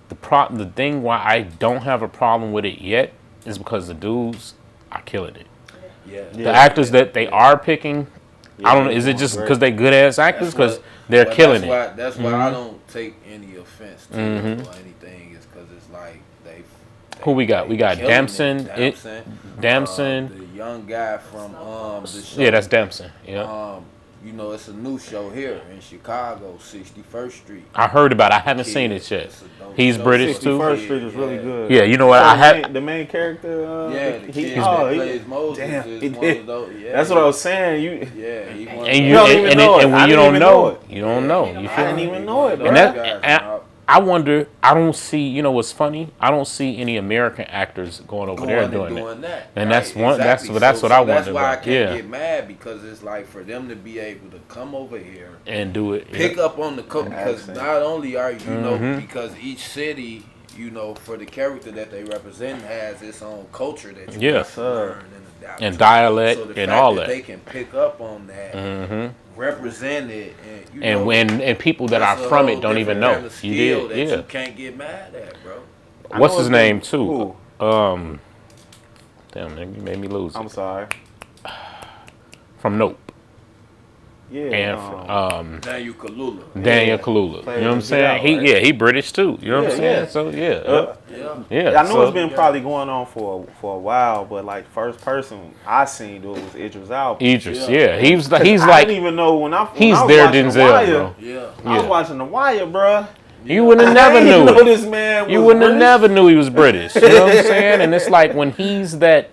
The thing why I don't have a problem with it yet is because the dudes are killing it. Yeah. The actors that they are picking, I don't know. Is it just because they good ass actors? Because they're killing it. That's why I don't take any offense to it or anything. Is because it's like they Who we got? We got killing Damson. it. Damson. The young guy from the show. Yeah, that's Damson. Yeah. You know, it's a new show here in Chicago, 61st Street. I heard about it. I haven't seen it yet. It's a dope He's show. British too. 61st Street is really good. Yeah, you know what? The main character. Yeah, the kid that plays Moses damn, is he one did. of those. Yeah, That's what I was saying. Yeah, he one And of you don't and, even and, know and it. when I you didn't don't even know, know it. you don't know. You I feel didn't me? even know it, bro. And those guys, I wonder. I don't see. You know what's funny? I don't see any American actors going over there doing that. And that's one. Exactly. That's what I wonder That's why I about. can't Yeah, get mad, because it's like for them to be able to come over here, and do it. pick up on the cook, because accent. not only are you know, because each city, you know, for the character that they represent has its own culture that you have to learn and adapt And to. dialect So the and fact all that that. they can pick up on that, represent it, and you know, And people that are that's a from whole it don't even different know. kind of You skill did, that yeah. you can't get mad at, bro. What's know his it's name been- too? Who? Damn, you made me lose I'm it. sorry. From Nope. Yeah. And from, Daniel Kaluuya. Daniel Kaluuya. You know what I'm saying? He British too. You know what I'm saying? So yeah. I know so, it's been probably going on for a while, but like first person I seen was Idris Elba. Idris. Yeah, he's I like didn't even know when I he's was their watching The Denzel, Wire, bro. Yeah. I was watching The Wire, bro. You would have I never didn't knew know it. this man. You was wouldn't have British. never knew he was British. You know what I'm saying? And it's like when he's that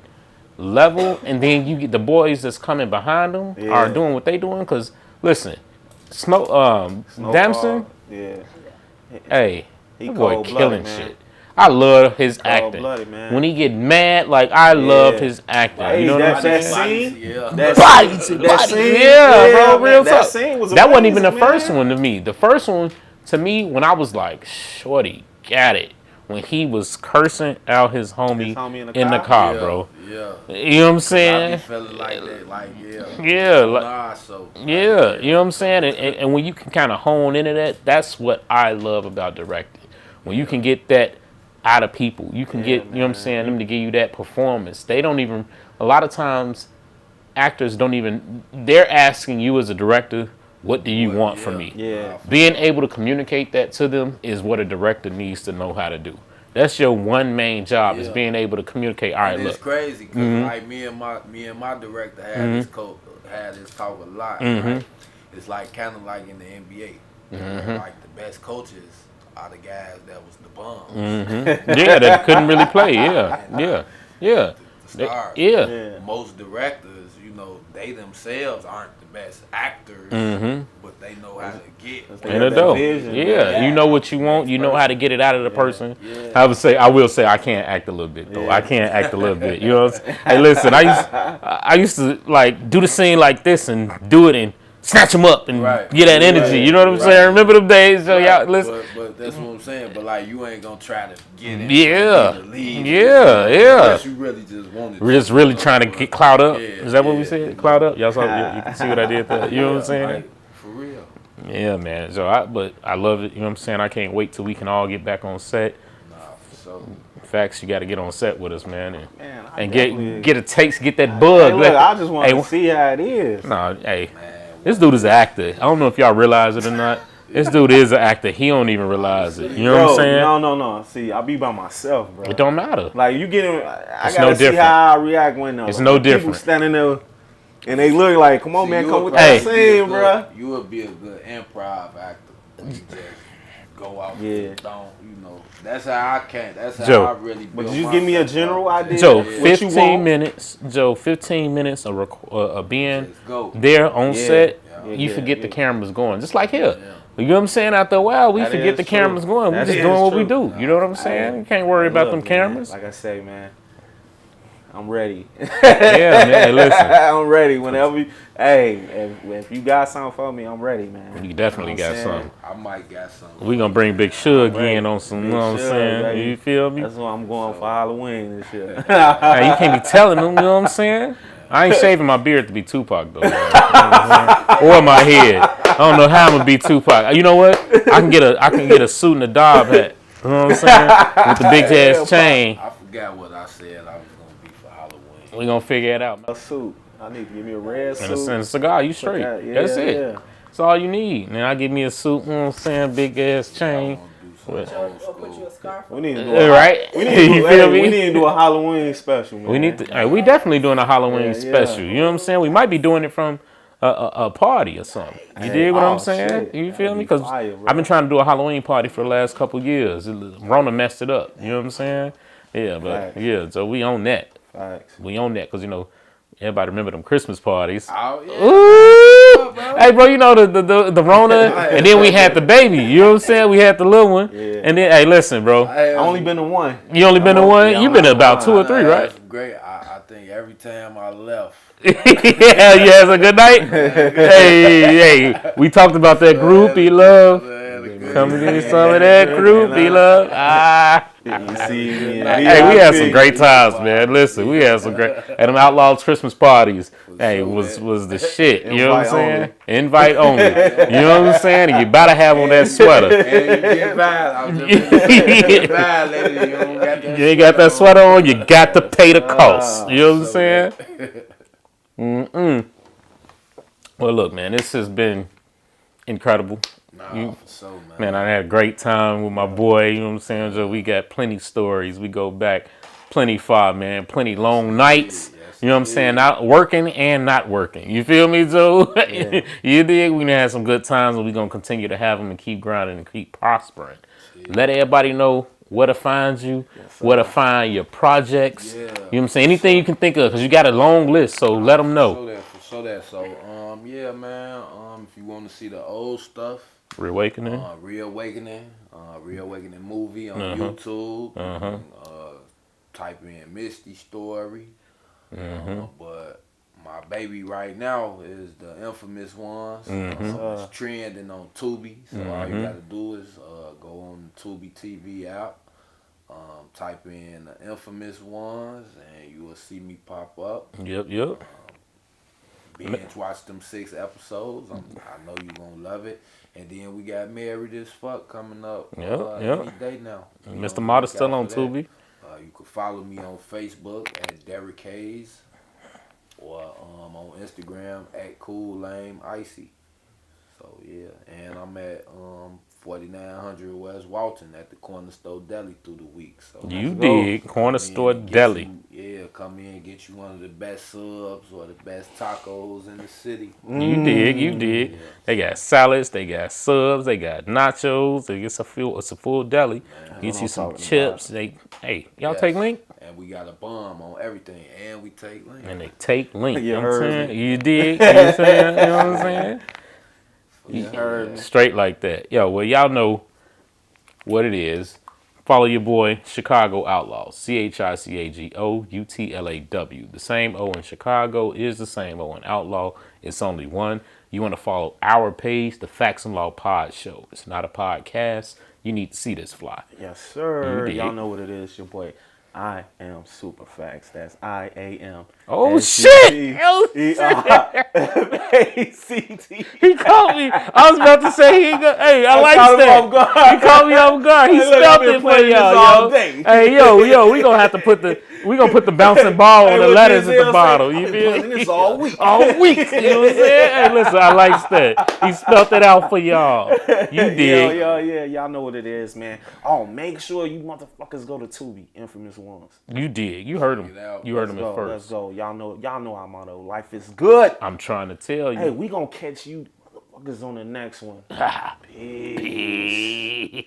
level, and then you get the boys that's coming behind him are doing what they doing. Cause listen, Damson, Yeah. hey, He that boy cold-blooded, killing man. shit. I love his acting. Cold-blooded, man. When he get mad, like I love his acting. Hey, you know what I'm that saying? scene. Yeah. That scene. Yeah, bro, real that talk. scene was That wasn't even the amazing, first man. one to me. The first one to me, when I was like, shorty, got it. When he was cursing out his homie, in the car, bro. Yeah. You know what I'm I be saying? feeling like that, like Yeah, like, nah, so yeah, you know what I'm saying? And when you can kind of hone into that, that's what I love about directing. When you can get that out of people, you can get, you know what I'm saying, them to give you that performance. They don't even, a lot of times, actors don't even, they're asking you as a director, what do you want from me? Yeah. Being able to communicate that to them is what a director needs to know how to do. That's your one main job, is being able to communicate. All right, and look. it's crazy because like me and my director had this talk a lot, right? it's like kind of like in the NBA. Like the best coaches are the guys that was the bums. Yeah, that couldn't really play. Yeah. The stars. Yeah. Most directors, you know, they themselves aren't the best actors, but they know how to get. And a dope. Yeah, you know what you want. You know how to get it out of the person. I will say, I can't act a little bit though. I can't act a little bit. You know what I'm saying? Hey, listen, I used to like do the scene like this and do it and snatch them up and get that energy. You know what I'm saying? Remember them days? So y'all listen. But that's what I'm saying. But like, you ain't gonna try to get in. Yeah. Unless you really just wanted. We're just really trying to get clout up. Is that what we said? Clout up? Y'all saw? You can see what I did there. You know what I'm saying? Like, for real. Yeah, man. So but I love it. You know what I'm saying? I can't wait till we can all get back on set. Nah, for sure. Facts, you got to get on set with us, man, and definitely- get a taste, get that bug. Hey, look, I just want to see how it is. No, hey, this dude is an actor. I don't know if y'all realize it or not. This dude is an actor. He don't even realize it. You know what I'm saying? No. See, I be by myself, bro. It don't matter. Like you get in, I It's gotta no see different. how I react when It's no people different. standing there and they look like, come on, man, come with Hey. that scene, bro. You would be a good improv actor. You just go out and don't, you know. That's how I can't. That's how Joe, I really build But you give me a myself general up. idea. Joe, what you 15 want. minutes. Joe, 15 minutes of being Just go. there on set. Yeah, You yeah, forget the yeah. cameras going, just like here. You know what I'm saying? After a while, we That forget is the true. cameras going. We That just is doing what we true. do. You know what I'm saying? You can't worry about them Look, man, cameras. Like I say, man, I'm ready. Yeah, man. Listen, I'm ready. Whenever, if you got something for me, I'm ready, man. you definitely You know what got I'm something. I might got something. We gonna bring Big Suge in on some, you Big know what I'm Suge, saying? baby. You feel me? That's why I'm going for Halloween this year. Hey, you can't be telling them, you know what I'm saying? I ain't shaving my beard to be Tupac though, man. You know what I'm saying? Or my head. I don't know how I'm gonna be Tupac. You know what? I can get a suit and a Dob hat. You know what I'm saying? With the big ass chain. I forgot what I said I was gonna be for Halloween. We gonna figure it out. A suit. I need to give me a red And suit. a cigar, you straight. That's it. Yeah. That's all you need. Now I give me a suit, you know what I'm saying? Big ass I chain. wanna do some What? old Or put you school. a scarf We on. need to do a, Right? we need to You do, feel we me? need to do a Halloween special, man. We need to. Hey, we definitely doing a Halloween Yeah, special. yeah. You know what I'm saying? We might be doing it from a party or something. You dig what I'm saying? shit. You feel That'd me? be Because fire, bro. I've been trying to do a Halloween party for the last couple of years. Rona messed it up. You know what I'm saying? Yeah, but Facts. yeah. So we on that. Facts. We on that because you know everybody remember them Christmas parties. Oh yeah. Ooh! Hey, bro, you know the Rona, and then we had the baby. You know what I'm saying? We had the little one, Yeah. and then hey, listen, bro. I only been to one. You only been to one. You been to about 2 or 3, right? That's great. I think every time I left. Yeah, you had a good night. hey, we talked about that groupie love. Come and get some of that groupie love. You see me. Hey, we had some great times, man. Listen, we had some great. And them Outlaw Christmas parties, hey, was the shit. You know what I'm saying? Invite only. You know what I'm saying? And you better have on that sweater. And you get bad. I was just get bad, lady. You don't got that You ain't got that sweater on, you got to pay the cost. You know what I'm saying? Well, look, man, this has been incredible. Nah, for sure, man. Man, I had a great time with my boy. You know what I'm saying? So we got plenty stories. We go back plenty far, man. Plenty long nights. You know what I'm saying? Not working and not working. You feel me, Joe? Yeah. You dig? We done had some good times, and we're going to continue to have them and keep grinding and keep prospering. Let everybody know where to find you, where to find your projects. Yeah. You know what I'm saying? Anything you can think of, because you got a long list, so let them know. So yeah, man. If you want to see the old stuff, Reawakening. Reawakening movie on YouTube. Type in Misty Story. But my baby right now is the infamous ones. It's trending on Tubi. So all you gotta do is go on the Tubi TV app. Type in the infamous ones, and you will see me pop up. Yep. Binge watch them 6 episodes. I know you gonna love it. And then we got Married as Fuck coming up any day now. Mr. Modest still on Tubi. You can follow me on Facebook at Derrick Hayes, or on Instagram at Cool Lame Icy. So yeah, and I'm at 4900 West Walton at the Corner Store Deli through the week. So You dig, Corner Store Deli. Come in, get get you one of the best subs or the best tacos in the city. You dig. Yeah. They got salads, they got subs, they got nachos. It's a full deli. Get you some chips. Y'all take Link? And we got a bomb on everything, and we take Link. And they take Link. You You know what I'm heard saying? You dig? You know what I'm saying? You heard me. Straight like that. Yo, well, y'all know what it is. Follow your boy, Chicago Outlaws. CHICAGOUTLAW. The same O in Chicago is the same O in Outlaw. It's only one. You want to follow our page, the Facts and Law Pod Show. It's not a podcast. You need to see this fly. Yes, sir. You dig. Y'all know what it is. Your boy, I am Super Facts. That's IAM. Oh, shit! Oh, shit! FACT. He called me. I was about to say he go. Hey, I like caught him that. off guard. He called me off guard. He Hey, look, spelled I've been it for playing this y'all, all yo. day. Hey, yo, we gonna have to put the bouncing ball on the letters at the bottom. You feel me? This all week. All week. You know what I'm saying? Hey, listen, I like that. He spelled it out for y'all. You dig? Yeah. Y'all know what it is, man. Oh, make sure you motherfuckers go to Tubi, Infamous Ones. You dig. You heard him. You heard him at Let's first. go. Y'all know our motto. Life is good. I'm trying to tell you. Hey, we gonna catch you motherfuckers on the next one. Peace.